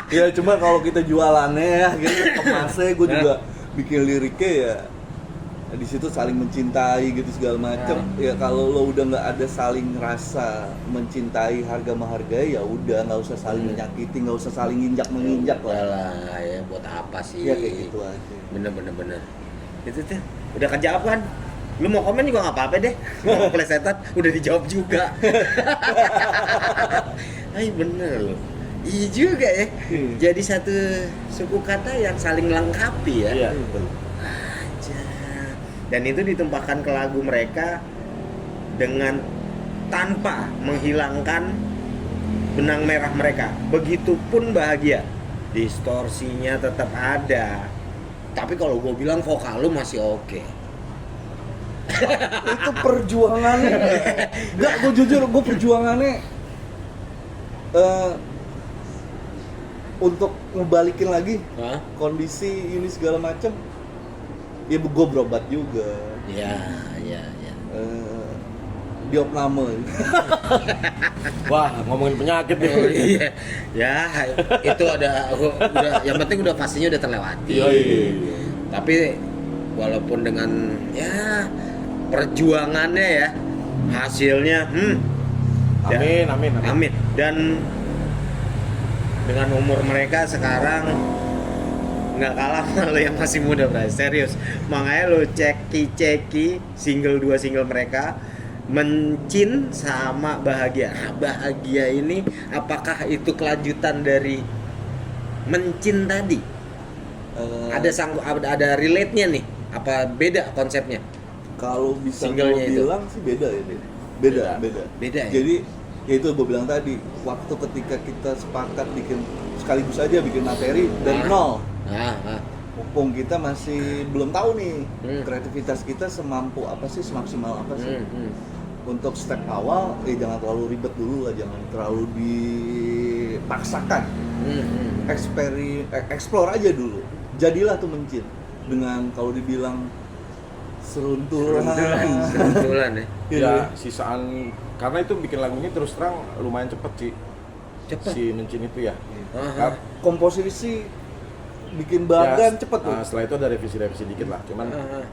Ya cuma kalau kita jualannya ya, gitu kemasnya gue juga bikin liriknya ya di situ saling mencintai gitu segala macem. Ya kalau lo udah nggak ada saling rasa mencintai, harga menghargai, ya udah nggak usah saling menyakiti, nggak usah saling injak menginjak Udah lah. lah ya buat apa sih? Ya kayak gitu aja. Bener. Itu tuh udah kejawab kan? Lu mau komen juga nggak apa-apa deh. Mau plesetan udah dijawab juga. Ay bener loh. Iya juga ya. Jadi satu suku kata yang saling melengkapi ya. Iya. Aja. Dan itu ditumpahkan ke lagu mereka dengan tanpa menghilangkan benang merah mereka. Begitupun bahagia. Distorsinya tetap ada. Tapi kalau gue bilang vokal lu masih oke. Itu perjuangannya. Enggak, gue jujur, gue perjuangannya untuk ngebalikin lagi Hah? kondisi ini segala macem. Ya gue berobat juga. Ya. Diopname. Wah, ngomongin penyakit nih. Iya. Ya, itu udah yang penting udah pastinya udah terlewati. Iya. Tapi walaupun dengan ya perjuangannya ya hasilnya Amin. amin. Dan dengan umur mereka sekarang nggak kalah sama lo yang masih muda, bro. Serius. Makanya lo ceki dua single mereka, Mencin sama Bahagia. Nah, Bahagia ini apakah itu kelanjutan dari Mencin tadi? Ada relate-nya nih? Apa beda konsepnya? Kalau bisa gue Singlenya itu. bilang sih beda ya, Dek. Beda. Beda ya? Jadi ya itu gue bilang tadi, waktu ketika kita sepakat bikin sekaligus aja bikin materi dari nol. Mumpung kita masih belum tahu nih kreativitas kita semampu apa sih, semaksimal apa sih. Untuk step awal, jangan terlalu ribet dulu lah, jangan terlalu dipaksakan. Explore aja dulu. Jadilah tuh Mencin dengan kalau dibilang seruntulan Kebetulan ya. Ya, sisaan karena itu bikin lagunya terus terang lumayan cepet sih. Cepet. Si Mencin itu ya. Aha. komposisi bikin bagan Ya, cepet tuh. setelah itu ada revisi dikit lah, cuman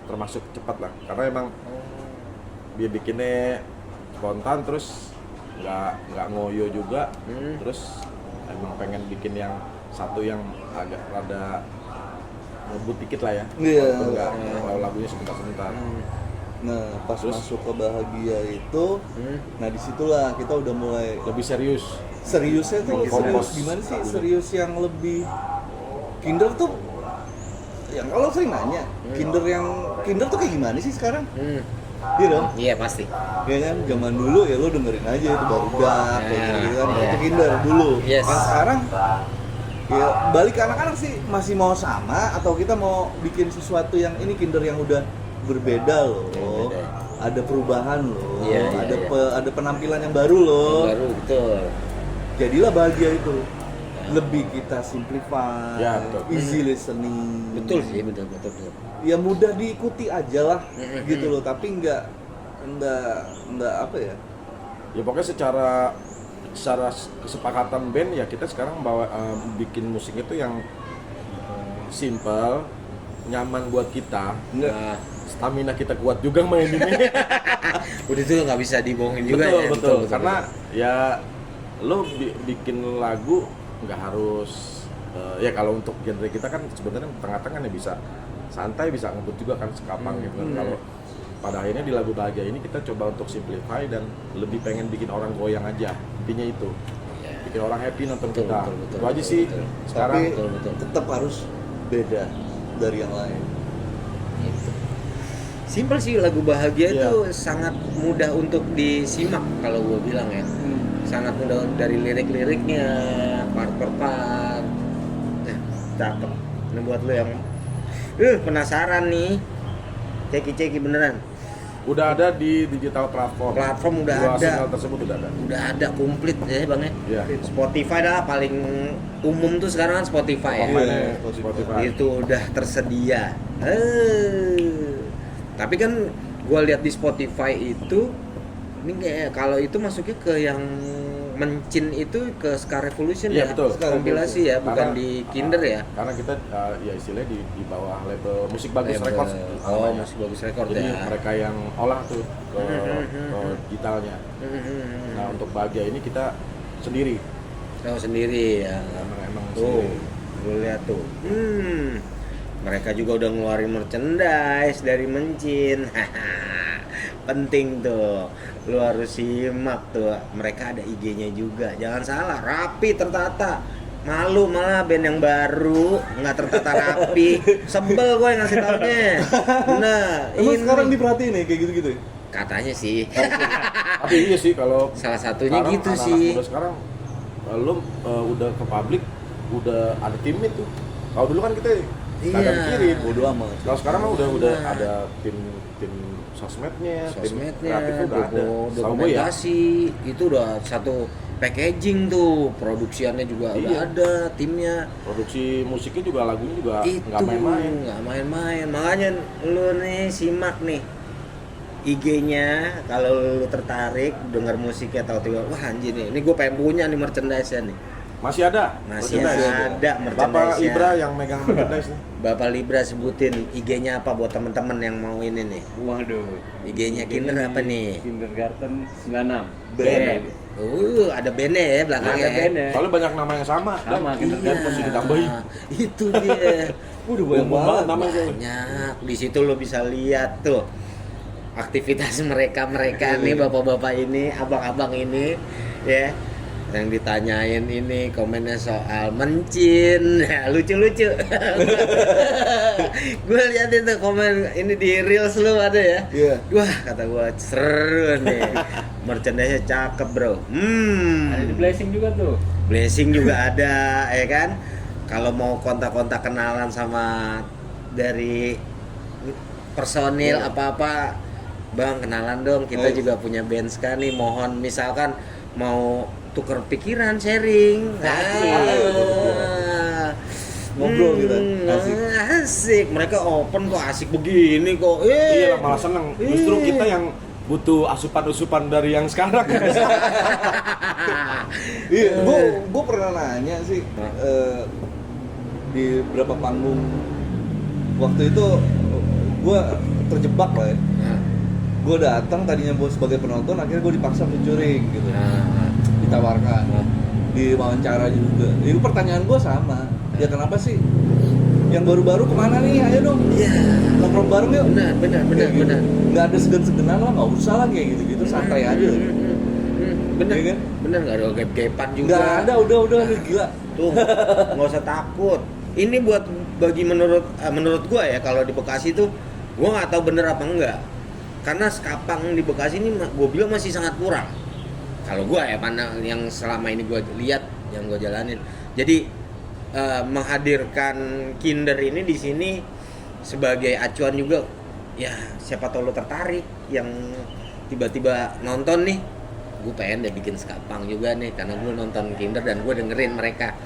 termasuk cepat lah, karena emang dia bikinnya spontan, terus nggak ngoyo juga, terus emang pengen bikin yang satu yang agak rada ngebut dikit lah ya. Iya. Walaupun nggak kalau lagunya sebentar-sebentar. Nah, pas Terus? masuk ke Bahagia itu, nah disitulah kita udah mulai Lebih serius. seriusnya tuh Kompos. serius gimana sih? Serius yang lebih Kinder tuh yang kalau sering nanya, Kinder tuh kayak gimana sih sekarang? Iya dong. Iya pasti. Ya kan, zaman dulu ya lo dengerin aja itu Barudak kayak gitu kan, Iya. itu Kinder dulu. Yes. Yang sekarang ya balik ke anak-anak sih masih mau sama atau kita mau bikin sesuatu yang ini Kinder yang udah berbeda loh. Berbeda. Ada perubahan loh. Iya, iya, ada iya. ada penampilan yang baru loh. Baru betul. Jadilah Bahagia itu. Lebih kita simplify, Ya, betul. easy listening. Betul sih, betul. Ya mudah diikuti aja lah gitu loh, tapi nggak apa ya? Ya pokoknya secara kesepakatan band ya kita sekarang bawa bikin musik itu yang simple, nyaman buat kita. Nah, Stamina kita kuat juga main ini. udah itu nggak bisa dibohongin juga betul, ya. betul. Karena ya lo bikin lagu nggak harus ya kalau untuk genre kita kan sebenarnya tengah-tengah nih, bisa santai, bisa ngebut juga kan sekapang gitu kan. Kalau pada akhirnya di lagu Bahagia ini kita coba untuk simplify dan lebih pengen bikin orang goyang aja, intinya itu. Iya. Bikin orang happy nonton Betul, kita. betul, Itu aja sih. betul. Sekarang Tapi betul. tetap harus beda dari yang lain. Gitu. Simpel sih, lagu Bahagia Iya. itu sangat mudah untuk disimak kalau gue bilang ya. Sangat mudah dari lirik-liriknya, part per part. Cakep. Ini buat lo yang penasaran nih. Ceki beneran. udah ada di digital platform. Platform udah Dua ada. single tersebut udah ada. Udah ada komplit ya Bang ya. Iya. Spotify dah paling umum tuh sekarang kan Spotify ya. Pemainnya Iya, Spotify. Itu udah tersedia. Tapi kan gua lihat di Spotify itu ini kayak kalau itu masuknya ke yang Mencin itu ke Ska Revolution Iya, ya, betul. Ska kompilasi ya, bukan Karena, di Kinder ya. Karena kita ya istilahnya di bawah label Musik Bagus Label- Records. Oh, namanya. Musik Bagus Record Jadi ya. mereka yang olah tuh ke digitalnya. Nah, untuk Bahagia ini kita sendiri. Oh sendiri ya. Emang Tuh, sendiri. lu lihat tuh. Mereka juga udah ngeluarin merchandise dari Mencin. Penting tuh. Lu harus simak tuh. Mereka ada IG-nya juga. Jangan salah, rapi, tertata. Malu malah band yang baru nggak tertata rapi. Sebel gue yang ngasih taunya. Nah, Emang ini sekarang diperhatiin nih kayak gitu-gitu ya? katanya sih. Tapi iya sih kalau Salah satunya sekarang gitu anak-anak sih. muda sekarang lo udah ke publik udah ada timnya tuh. Kalau dulu kan kita nggak ada Iya. mikirin. Bodo amat. Kalau sekarang mah udah Nah. ada tim sosmednya, tim Sosmednya, kreatif udah ada. Setahu gue ya. dokumentasi itu udah satu packaging tuh, produksiannya juga udah Iya. ada, timnya Produksi musiknya juga, lagunya juga itu nggak main-main. nggak main-main. Makanya lu nih simak nih IG-nya kalau lu tertarik dengar musiknya atau tiba wah anjir nih, ini gue pengen punya nih merchandise-nya nih. Masih ada. Masih merchandise. ada Bapak merchandise-nya. Ibra yang megang merchandise nih. Bapak Libra sebutin IG-nya apa buat temen-temen yang mau ini nih. Waduh. IG-nya Kinder apa nih? Kindergarten 96. Band. Ada bandnya ya belakangnya. Ada ya. bandnya. Soalnya banyak nama yang sama. Sama, dan Kindergarten. dan masih ditambahin. Itu dia. Udah banyak Umum banget. namanya. Banyak. Di situ lo bisa lihat tuh aktivitas mereka nih bapak-bapak ini, abang-abang ini, ya. Yang ditanyain ini komennya soal Mencin, ya, lucu-lucu. Gue liatin tuh komen ini di reels lu ada ya. Iya. Wah kata gue seru nih, merchandise-nya cakep bro. Ada di Blessing juga tuh. Blessing juga ada, ya kan? Kalau mau kontak-kontak kenalan sama dari personil apa-apa, Bang kenalan dong. Kita juga punya band ska nih. Mohon misalkan mau tuker pikiran, sharing. Ngobrol gitu, asik. Asik. Mereka open kok, asik begini kok. Iya lah, malah seneng. Justru kita yang butuh asupan-asupan dari yang sekarang. Iya, gue pernah nanya sih di beberapa panggung waktu itu gue terjebak lah ya. Gue datang tadinya gue sebagai penonton, akhirnya gue dipaksa featuring gitu, ditawarkan, diwawancara juga. Itu pertanyaan gue sama, ya kenapa sih yang baru-baru kemana nih, ayo dong nongkrong bareng yuk. Benar. Gitu. Nggak ada segan-seganan lah, nggak usah lah kayak gitu-gitu, santai aja. Bener Iya kan? Bener, nggak ada gap-gapan juga. Nggak ada, udah gila. Tuh, nggak usah takut. Ini buat bagi menurut gua ya, kalau di Bekasi tuh gua nggak tahu bener apa enggak. Karena skapang di Bekasi ini gua bilang masih sangat kurang. Kalau gua ya, pandang yang selama ini gua lihat, yang gua jalanin. Jadi menghadirkan Kinder ini di sini sebagai acuan juga. Ya, siapa tahu lo tertarik yang tiba-tiba nonton nih, gue pengen deh bikin skapang juga nih karena gue nonton Kinder dan gue dengerin mereka.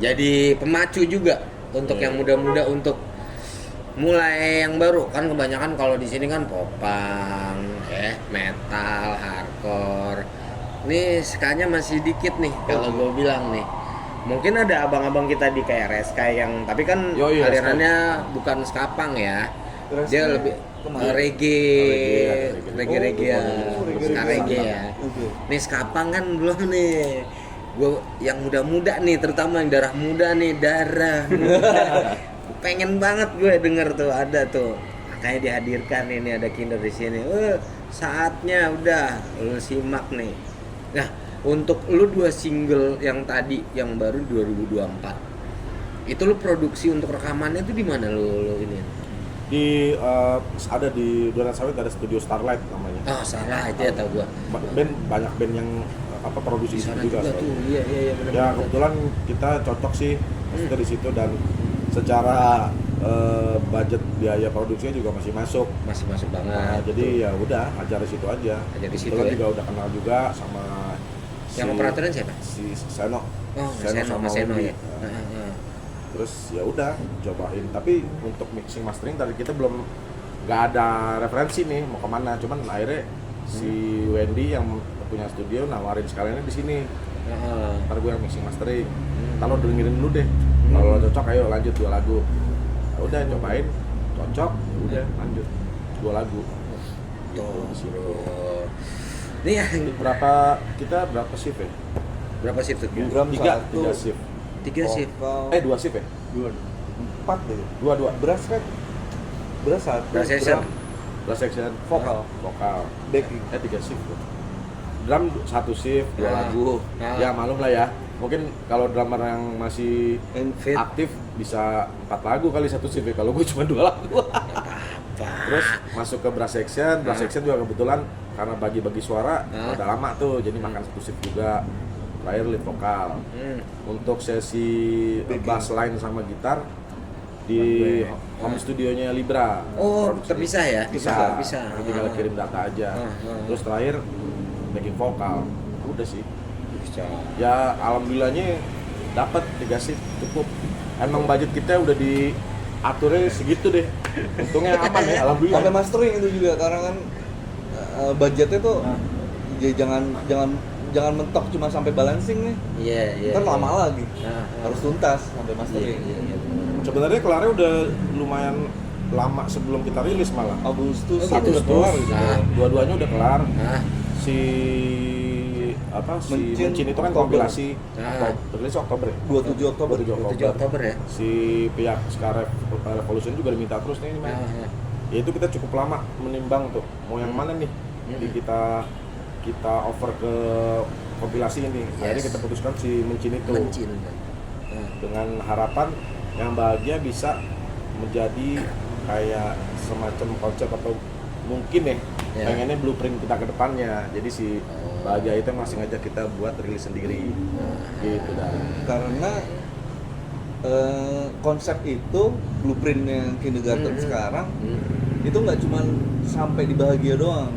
Jadi pemacu juga untuk yang muda-muda untuk mulai yang baru. Kan kebanyakan kalau di sini kan popang, metal, hardcore. Nih skanya masih dikit nih kalau gue bilang nih. Mungkin ada abang-abang kita di kayak Reska yang tapi kan alirannya bukan skapang ya. Dia lebih reggae ya. Nih skapang kan belum nih. Gue yang muda-muda nih, terutama yang darah muda. Pengen banget gue denger tuh, ada tuh. Makanya dihadirkan ini, ada Kinder di sini. Saatnya udah lu simak nih. Nah, untuk lu 2 single yang tadi yang baru 2024. Itu lu produksi untuk rekamannya tuh di mana lu ini? Ada di Duren Sawit, ada studio Starlight namanya. Oh, salah aja tau gua. Banyak band yang produksi Di sana juga. tuh. Iya benar. Ya kebetulan kita cocok sih maksudnya di situ, dan secara budget biaya produksinya juga masih masuk. Masih masuk banget. Nah, jadi ya udah ajar di situ aja. Ajar di situ Kebetulan ya. juga udah kenal juga sama Yang operatornya siapa? Si Seno. Oh, Seno sama Seno Uli. ya. Terus ya udah cobain, tapi untuk mixing mastering tadi kita belum, nggak ada referensi nih mau kemana, cuman akhirnya si Wendy yang punya studio nawarin sekaliannya di sini. Ntar gue yang mixing mastering, kalau dengerin dulu deh, kalau cocok ayo lanjut 2 lagu. Ya udah cobain, cocok, udah lanjut 2 lagu. Tuh, Di situ. Ini yang Berapa shift ya? berapa shift tuh? Drum 3 1, shift. 3 shift. 2 shift ya? 4 deh. 2. Beras kan? Beras 1, Brass section. Brass section, Vokal. Backing. 3 shift. Drum 1 shift, 2 lagu. Ya malum lah ya. Mungkin kalau drummer yang masih Fit. aktif bisa 4 lagu kali 1 shift ya. Kalau gue cuma 2 lagu. Terus masuk ke brass section juga kebetulan karena bagi-bagi suara udah lama tuh, jadi makan 1 shift juga. Terakhir lead vokal. Untuk sesi bass line sama gitar di home studionya Libra. Oh, Produksi. terpisah ya? Bisa. Bisa. Tinggal kirim data aja. Terus terakhir backing vokal. Udah sih. Bisa. Ya alhamdulillahnya dapat 3 shift cukup. Emang budget kita udah diaturnya segitu deh. Untungnya aman ya, alhamdulillah. Sampai mastering itu juga, karena kan budgetnya tuh ya jangan mentok cuma sampai balancing nih. Iya. Ntar lama lagi. Harus tuntas sampai mastering. Iya. Sebenarnya kelarnya udah lumayan lama sebelum kita rilis malah. Agustus Agustus. udah keluar gitu. Nah. Dua-duanya udah kelar. Nah, Si Mencin itu kan Oktober. kompilasi. Rilis Oktober ya? 27 Oktober. 7 Oktober ya. Si pihak Ska Revolution juga diminta terus nih. Ya itu kita cukup lama menimbang tuh mau yang mana nih. Jadi kita over ke kompilasi ini. Akhirnya kita putuskan si Mencin itu. Mencin. Dengan harapan yang bahagia bisa menjadi kayak semacam konsep atau mungkin pengennya blueprint kita ke depannya. Jadi si bahagia itu masih ngajak kita buat rilis sendiri gitu dah. Karena konsep itu blueprintnya Kindergarten sekarang itu nggak cuma sampai di bahagia doang.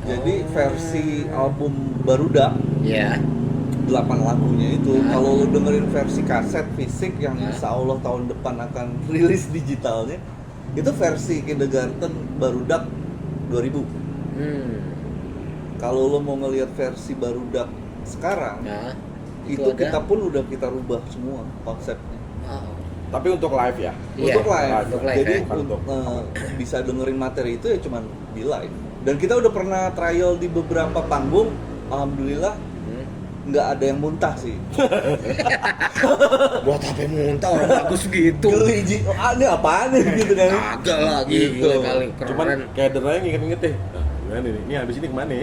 Jadi versi album Barudak, 8 lagunya itu, kalau lo dengerin versi kaset fisik yang insya Allah tahun depan akan rilis digitalnya, itu versi Kindergarten Barudak 2000. Kalau lo mau ngelihat versi Barudak sekarang, itu kita pun udah kita rubah semua konsepnya. Tapi untuk live ya. Iya, Untuk live. untuk live, Jadi ya. Untuk- bisa dengerin materi itu ya cuman di live. Dan kita udah pernah trial di beberapa panggung, alhamdulillah nggak ada yang muntah sih. Buat apa muntah orang bagus gitu. Geli, ini apaan nih gitu kan. Kagak lah Gitu. gila kali Cuman keren. kayak deranya nginget-nginget deh. Nah, gimana nih? Ini habis ini kemana nih?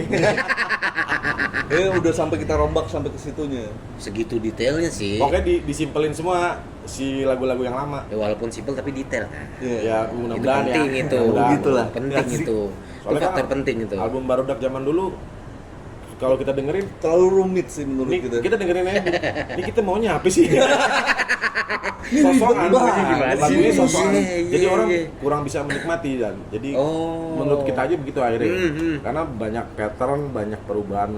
Udah sampai kita rombak sampai ke situnya. Segitu detailnya sih. Pokoknya disimpelin semua si lagu-lagu yang lama. Ya, walaupun simpel tapi detail kan. Iya. Ya Itu mudah-mudahan ya. penting itu. Mudah-mudahan. Gitulah. Penting Ya, itu. Itu Soalnya faktor kan penting itu. Album Barudak zaman dulu kalau kita dengerin Terlalu rumit sih menurut ini kita. kita dengerin aja. Ini kita maunya apa sih? Sosokan banget. gimana lagunya sih? sosokan. Iya, Jadi iya, orang iya. kurang bisa menikmati dan jadi Oh. menurut kita aja begitu akhirnya. Karena banyak pattern, banyak perubahan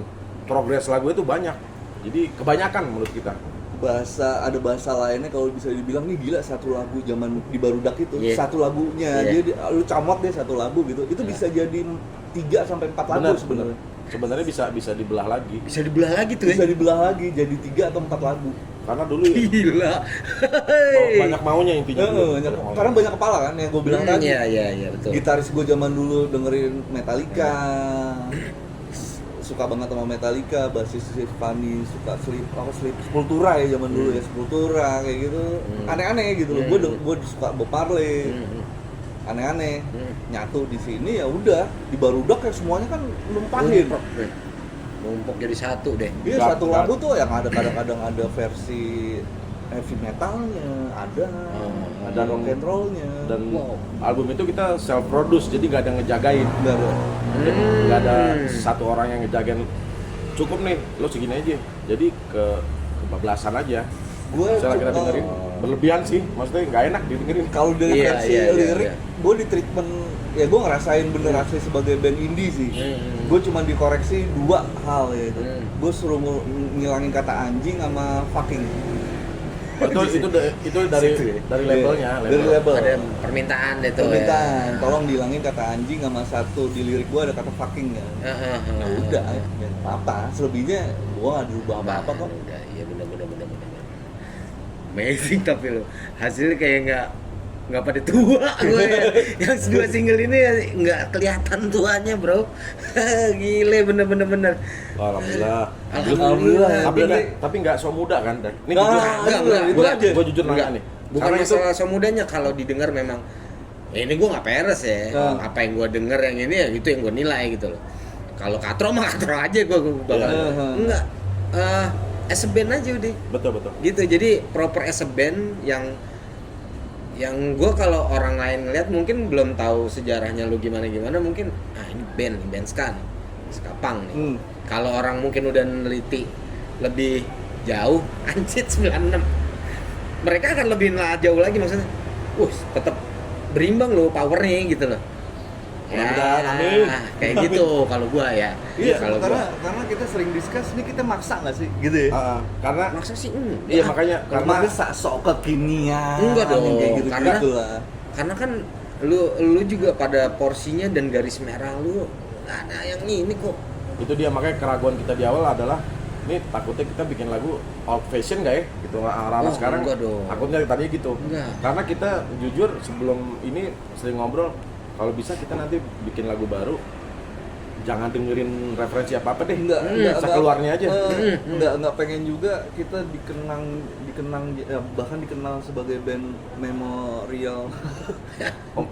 progres lagu itu banyak. Jadi kebanyakan menurut kita. Ada bahasa lainnya kalau bisa dibilang nih gila satu lagu zaman di Barudak itu Iya. satu lagunya Iya. jadi lu camot deh satu lagu gitu itu bisa jadi 3 sampai 4 lagu Benar, sebenarnya Sebenarnya bisa dibelah lagi. Bisa dibelah lagi tuh bisa ya. dibelah lagi jadi 3 atau 4 lagu. Karena dulu Gila. banyak maunya intinya. dulu. Karena banyak kepala kan yang gue bilang tadi. Iya iya betul. Gitaris gue zaman dulu dengerin Metallica, suka banget sama Metallica, basis Fanny suka Sepultura ya zaman dulu ya, Sepultura kayak gitu, aneh-aneh gitu loh. Gue suka Bob Marley, aneh-aneh. Nyatu di sini ya udah di Barudak ya semuanya kan numpahin. Numpuk jadi satu deh. Iya Enggak, satu enggak. lagu tuh yang ada kadang-kadang ada versi heavy metalnya, ada rock and rollnya, Dan Wow. album itu kita self produce jadi nggak ada ngejagain. nggak ada. Nggak ada satu orang yang ngejagain. Cukup nih, lo segini aja. Jadi kebablasan aja. Gue Setelah kita dengerin berlebihan sih, maksudnya nggak enak didengerin. kalau dari Iya, versi iya, iya, lirik, iya. gue di treatment ya gue ngerasain bener asli sebagai band indie sih. Gue cuma dikoreksi 2 hal ya itu. Gue suruh ngilangin kata anjing sama fucking. itu dari labelnya. Dari label. Ada permintaan deh tuh. Permintaan, Ya. tolong dihilangin kata anjing sama satu di lirik gue ada kata fucking kan. Ya udah, ya apa, selebihnya gue nggak dirubah apa-apa kok. Udah, iya benar. Amazing tapi lo hasilnya kayak nggak pada tua gue ya. Yang 2 single ini ya nggak kelihatan tuanya bro. Gile bener. Alhamdulillah. Alhamdulillah. Tapi nggak so muda kan. Dan ini Nah, jujur, itu aja. gue jujur nanya nih. Bukan Karena itu masalah semudanya kalau didengar memang ini gue nggak peres ya. Apa yang gue denger yang ini ya itu yang gue nilai gitu loh. Kalau katro mah katro aja gue bakal. Enggak. As a band aja udah. betul. Gitu. Jadi proper as a band yang gue kalau orang lain ngeliat mungkin belum tahu sejarahnya lu gimana mungkin ini band skapang nih. Kalau orang mungkin udah neliti lebih jauh anjir 96 mereka akan lebih jauh lagi maksudnya tetap berimbang loh powernya gitu loh ya Mudah-mudahan, amin. kayak gitu kalau gua ya. Iya, kalau karena kita sering discuss nih kita maksa nggak sih gitu ya. karena maksa sih iya makanya Karena karena bisa sok kekinian. Enggak dong, kayak gitu karena- lah. karena kan lu juga pada porsinya dan garis merah lu nggak ada yang ini kok. itu dia makanya keraguan kita di awal adalah ini takutnya kita bikin lagu old fashion nggak ya gitu anak-anak Oh, sekarang enggak dong. takutnya tadinya gitu Enggak. karena kita jujur sebelum ini sering ngobrol kalau bisa kita nanti bikin lagu baru jangan dengerin referensi apa deh Enggak sekeluarnya aja enggak pengen juga kita dikenang ya, bahkan dikenal sebagai band memorial.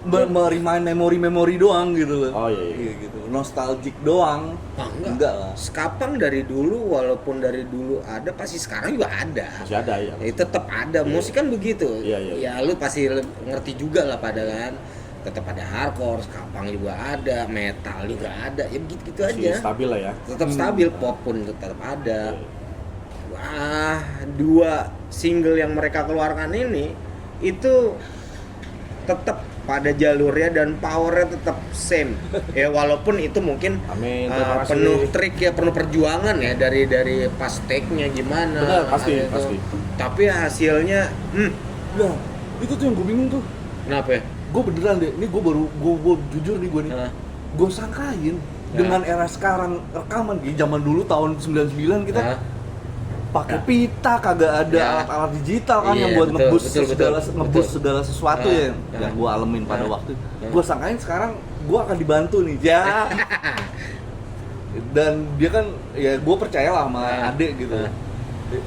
Merimain memori doang gitu loh. Oh, iya. Iya gitu. Nostalgic doang. Enggak lah. Skapang dari dulu walaupun dari dulu ada pasti sekarang juga ada. masih ada ya Tetap ada. Musik kan begitu. Iya. Ya lu pasti ngerti juga lah pada kan. Tetap ada hardcore, skapang juga ada, metal juga ada. Ya begitu masih aja. stabil lah ya Tetap stabil, pop pun tetap ada. Wah, 2 single yang mereka keluarkan ini itu tetap pada jalurnya dan powernya tetap same. Ya walaupun itu mungkin Amin, terima kasih. penuh trik ya, penuh perjuangan ya dari pas take-nya gimana. Benar, pasti, gitu. pasti. Tapi hasilnya Nah, itu tuh yang gue bingung tuh. kenapa ya? Gue beneran deh, ini gue jujur nih gue nih. Gue sangkain dengan era sekarang rekaman di zaman dulu tahun 99 kita pakai pita, kagak ada Ya. alat-alat digital kan Iya, yang buat betul, ngebus betul, segala betul, ngebus betul. segala sesuatu Ah, yang gue alamin pada waktu itu. Ah. Gue sangkain sekarang gue akan dibantu nih, ya. Dan dia kan ya gue percayalah sama Ah. adek gitu. Ah.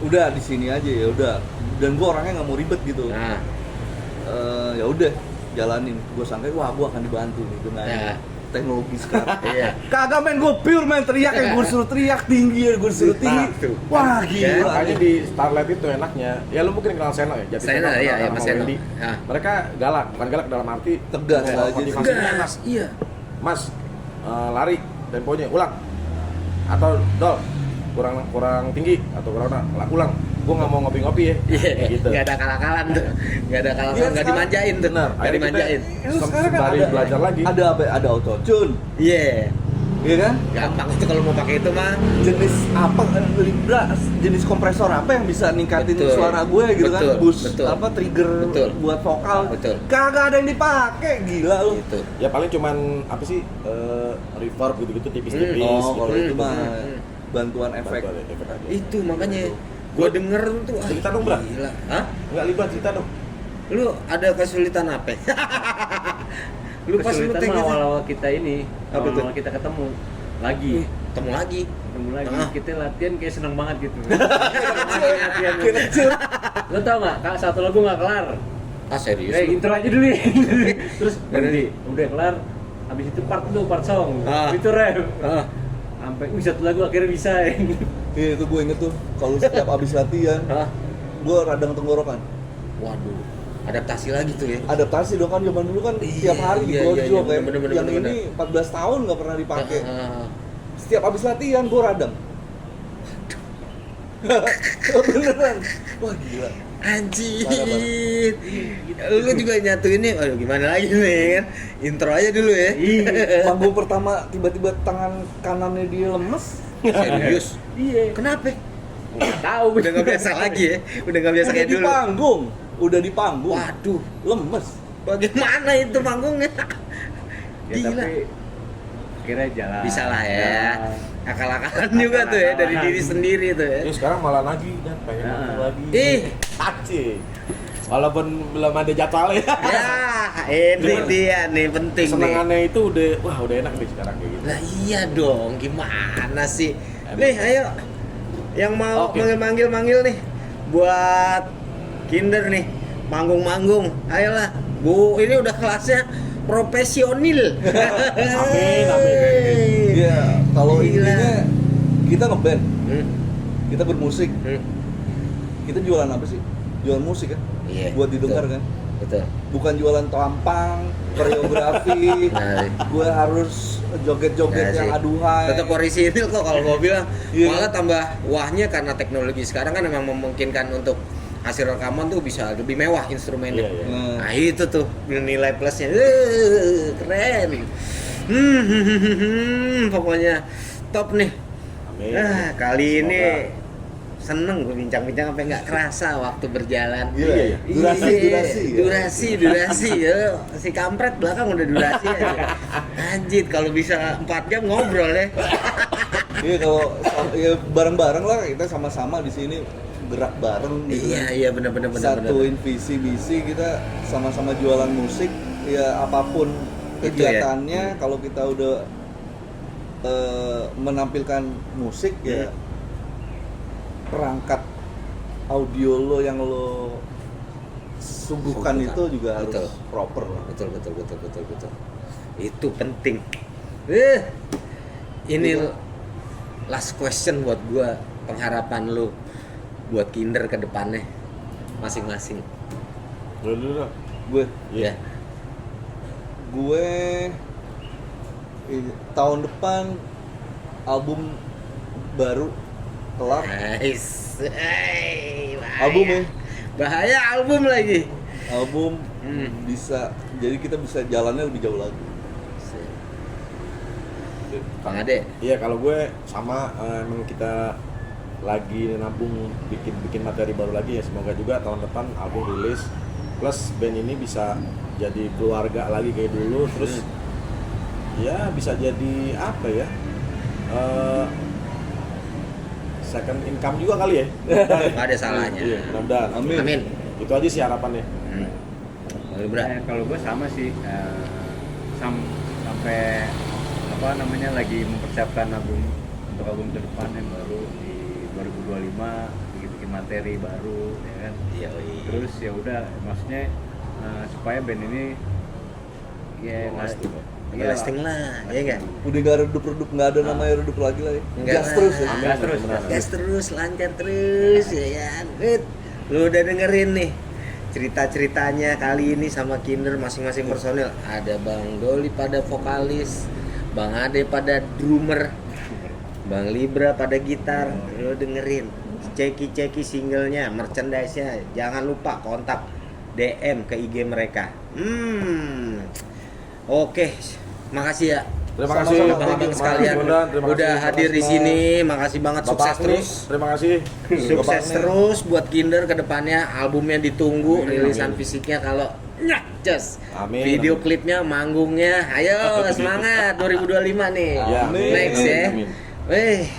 Udah di sini aja ya udah. Dan gue orangnya nggak mau ribet gitu. Nah, Ya udah jalanin. Gue sangka wah gue akan dibantu nih dengan Ya. teknologi sekarang. iya. Kagak main gue pure main teriak ya gue suruh teriak tinggi ya gue suruh tinggi. Nah, tuh. Wah Ya, gila. Makanya di Starlight itu enaknya, ya lu mungkin kenal Seno ya, Jati Seno, Seno, iya, kenal Mas sama Seno. Wendy. Ah. Mereka galak, bukan galak dalam arti Tegas kalau aja. motivasinya enak. Iya. Mas, lari temponya ulang atau dol kurang tinggi atau kurang ulang. Gua nggak mau ngopi-ngopi ya. Iya, gitu. nggak ada kalah-kalan tuh, nggak ada kalah-kalan, nggak sekarang- dimanjain tuh, benar. nggak Akhirnya dimanjain. Itu sekarang kan sembari ada belajar lagi. Ada apa? Ada auto tune, Iya, iya kan? gampang itu kalau mau pakai itu mah. Jenis apa? Libra, jenis kompresor apa yang bisa ningkatin Betul. suara gue gitu kan? Betul, Boost betul. apa trigger Betul. buat vokal? Betul. Kagak ada yang dipakai, gila lu. Gitu. Ya paling cuman apa sih reverb gitu-gitu tipis-tipis. Oh, kalau Hmm, itu mah hmm. bantuan efek. Bantuan efek aja. Itu makanya gua denger tuh. Cerita dong, Bra. Gila. Hah? Enggak Libra cerita dong. Lu ada kesulitan apa? Lu pas lu Kesulitan take mah itu awal-awal kita ini, Apa tuh? awal-awal kita ketemu lagi. ketemu lagi. Ketemu lagi, Ah. kita latihan kayak seneng banget gitu. Latihan. Lo tau gak, Kak, satu lagu gak kelar. Ah serius? lu? Intro aja dulu ya. Terus berhenti, udah kelar. Habis itu part song. Ah. Itu rap. Ah. Sampai satu lagu akhirnya bisa. Iya itu gue inget tuh kalau setiap abis latihan Hah? gue radang tenggorokan. Waduh. Adaptasi lagi tuh ya. Adaptasi dong kan zaman dulu kan Iya, tiap hari iya, gue iya, juga iya, kayak bener, yang bener, ini 14 tahun nggak pernah dipakai. Ah. Setiap abis latihan gue radang. Beneran. Wah gila. Anjir. Lu juga nyatu ini. Aduh gimana lagi nih kan? Intro aja dulu ya. Panggung pertama tiba-tiba tangan kanannya dia lemes. Serius? Iya. Kenapa? Nggak tahu. Udah nggak biasa lagi ya? Udah nggak biasa Udah kayak di dulu. panggung. Udah di panggung. Waduh. Lemes. Bagaimana itu panggungnya? Ya, Gila. tapi akhirnya jalan. Bisa lah ya. Jalan. Akal-akalan juga tuh ya dari diri sendiri tuh ya. Ini sekarang malah lagi dan pengen Nah. nonton lagi. Ih. Taci. Walaupun belum ada jadwalnya. Ya, ini dia nih penting nih. Kesenangannya itu udah enak nih sekarang kayak gitu. Lah iya dong, gimana sih? Emang. Nih, ayo. Yang mau Oke. manggil-manggil nih buat Kinder nih, manggung-manggung. Ayolah. Bu, ini udah kelasnya profesional. Amin, amin. Iya, kalau Gila. intinya kita ngeband, Hmm, kita bermusik, hmm. kita jualan apa sih? Jualan musik kan? Iya, Buat didengar betul. kan? Betul. Bukan jualan tampang, koreografi, Nah, gue harus joget-joget Nah, yang sih. aduhai. Tetap orisinil kok kalau gua bilang. Iya. Malah tambah wahnya karena teknologi sekarang kan memang memungkinkan untuk hasil rekaman tuh bisa lebih mewah instrumennya. Iya, iya. Nah itu tuh nilai plusnya. Keren. Pokoknya top nih. Amin. Kali ini Semoga. seneng gue bincang-bincang sampai nggak kerasa waktu berjalan. Gila ya? Durasi, Iya, durasi ya? durasi ya. Si kampret belakang udah durasi aja. Anjir kalau bisa 4 jam ngobrol ya. Iya kalau ya bareng-bareng lah kita sama-sama di sini gerak bareng gitu. Iya kan. iya benar-benar Satuin visi misi kita sama-sama jualan musik ya apapun Itu kegiatannya kalau kita udah menampilkan musik ya perangkat audio lo yang lo suguhkan itu juga harus Betul. proper lah. Betul. Itu penting. Ini last question buat gua, pengharapan lu buat Kinder ke depannya masing-masing. Dulu. Gue Ya. gue tahun depan album baru kelar. Nice. Hey, bahaya. Album ya? Bahaya album lagi. Album Hmm. bisa jadi kita bisa jalannya lebih jauh lagi. Bang Ade. Iya kalau gue sama emang kita lagi nabung bikin materi baru lagi ya, semoga juga tahun depan album rilis plus band ini bisa jadi keluarga lagi kayak dulu, terus ya bisa jadi apa ya, second income juga kali ya. Nggak ada salahnya. Iya, mudah-mudahan. Amin. Itu aja sih harapannya. Bang Libra. Kalau gue sama sih, sampai apa namanya lagi mempersiapkan album untuk album ke depan yang baru di 2025, bikin materi baru, ya kan. Iya. Terus ya udah, maksudnya supaya band ini ya Lasting lah, ya enggak? Udah gak redup-redup, gak ada namanya redup lagi lah ya. Enggak Gas lah. terus ya. Gas terus. Gas terus, lancar terus ya kan. Lu udah dengerin nih cerita-ceritanya kali ini sama Kinder masing-masing personil. Ada Bang Doli pada vokalis, Bang Ade pada drummer, Bang Libra pada gitar. Lu dengerin. Ceki singlenya, merchandise-nya. Jangan lupa kontak DM ke IG mereka. Oke, makasih ya. Terima kasih Sama-sama, Bang abang-abang Adi. sekalian Terima kasih. udah hadir di sini. Makasih banget, sukses Bapak terus. nih, terima kasih. Sukses Bapak nih. terus buat Kinder ke depannya. Albumnya ditunggu, rilisan fisiknya kalau just. Amin. Video klipnya, manggungnya. Ayo semangat 2025 nih. Ya, amin. Next ya. Amin.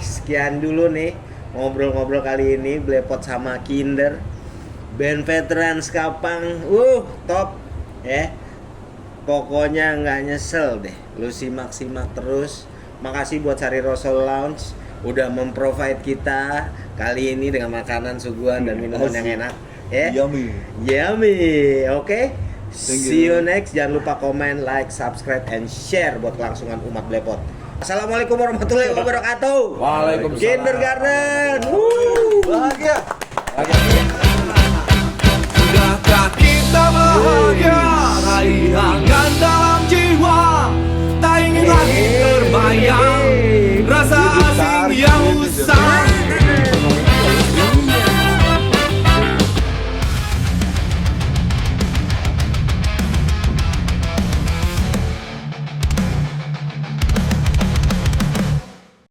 Sekian dulu nih ngobrol-ngobrol kali ini Blepot sama Kinder. Band veteran Skapang. Top ya. Pokoknya nggak nyesel deh. Lu simak-simak terus. Makasih buat Sari Rosol Lounge udah memprovide kita kali ini dengan makanan suguhan dan minuman yang enak. Ya. Yummy. Oke. See you next. Jangan lupa komen, like, subscribe, and share buat kelangsungan umat Blepot. Assalamualaikum warahmatullahi wabarakatuh. Waalaikumsalam. Kindergarten. Bahagia. Lagi.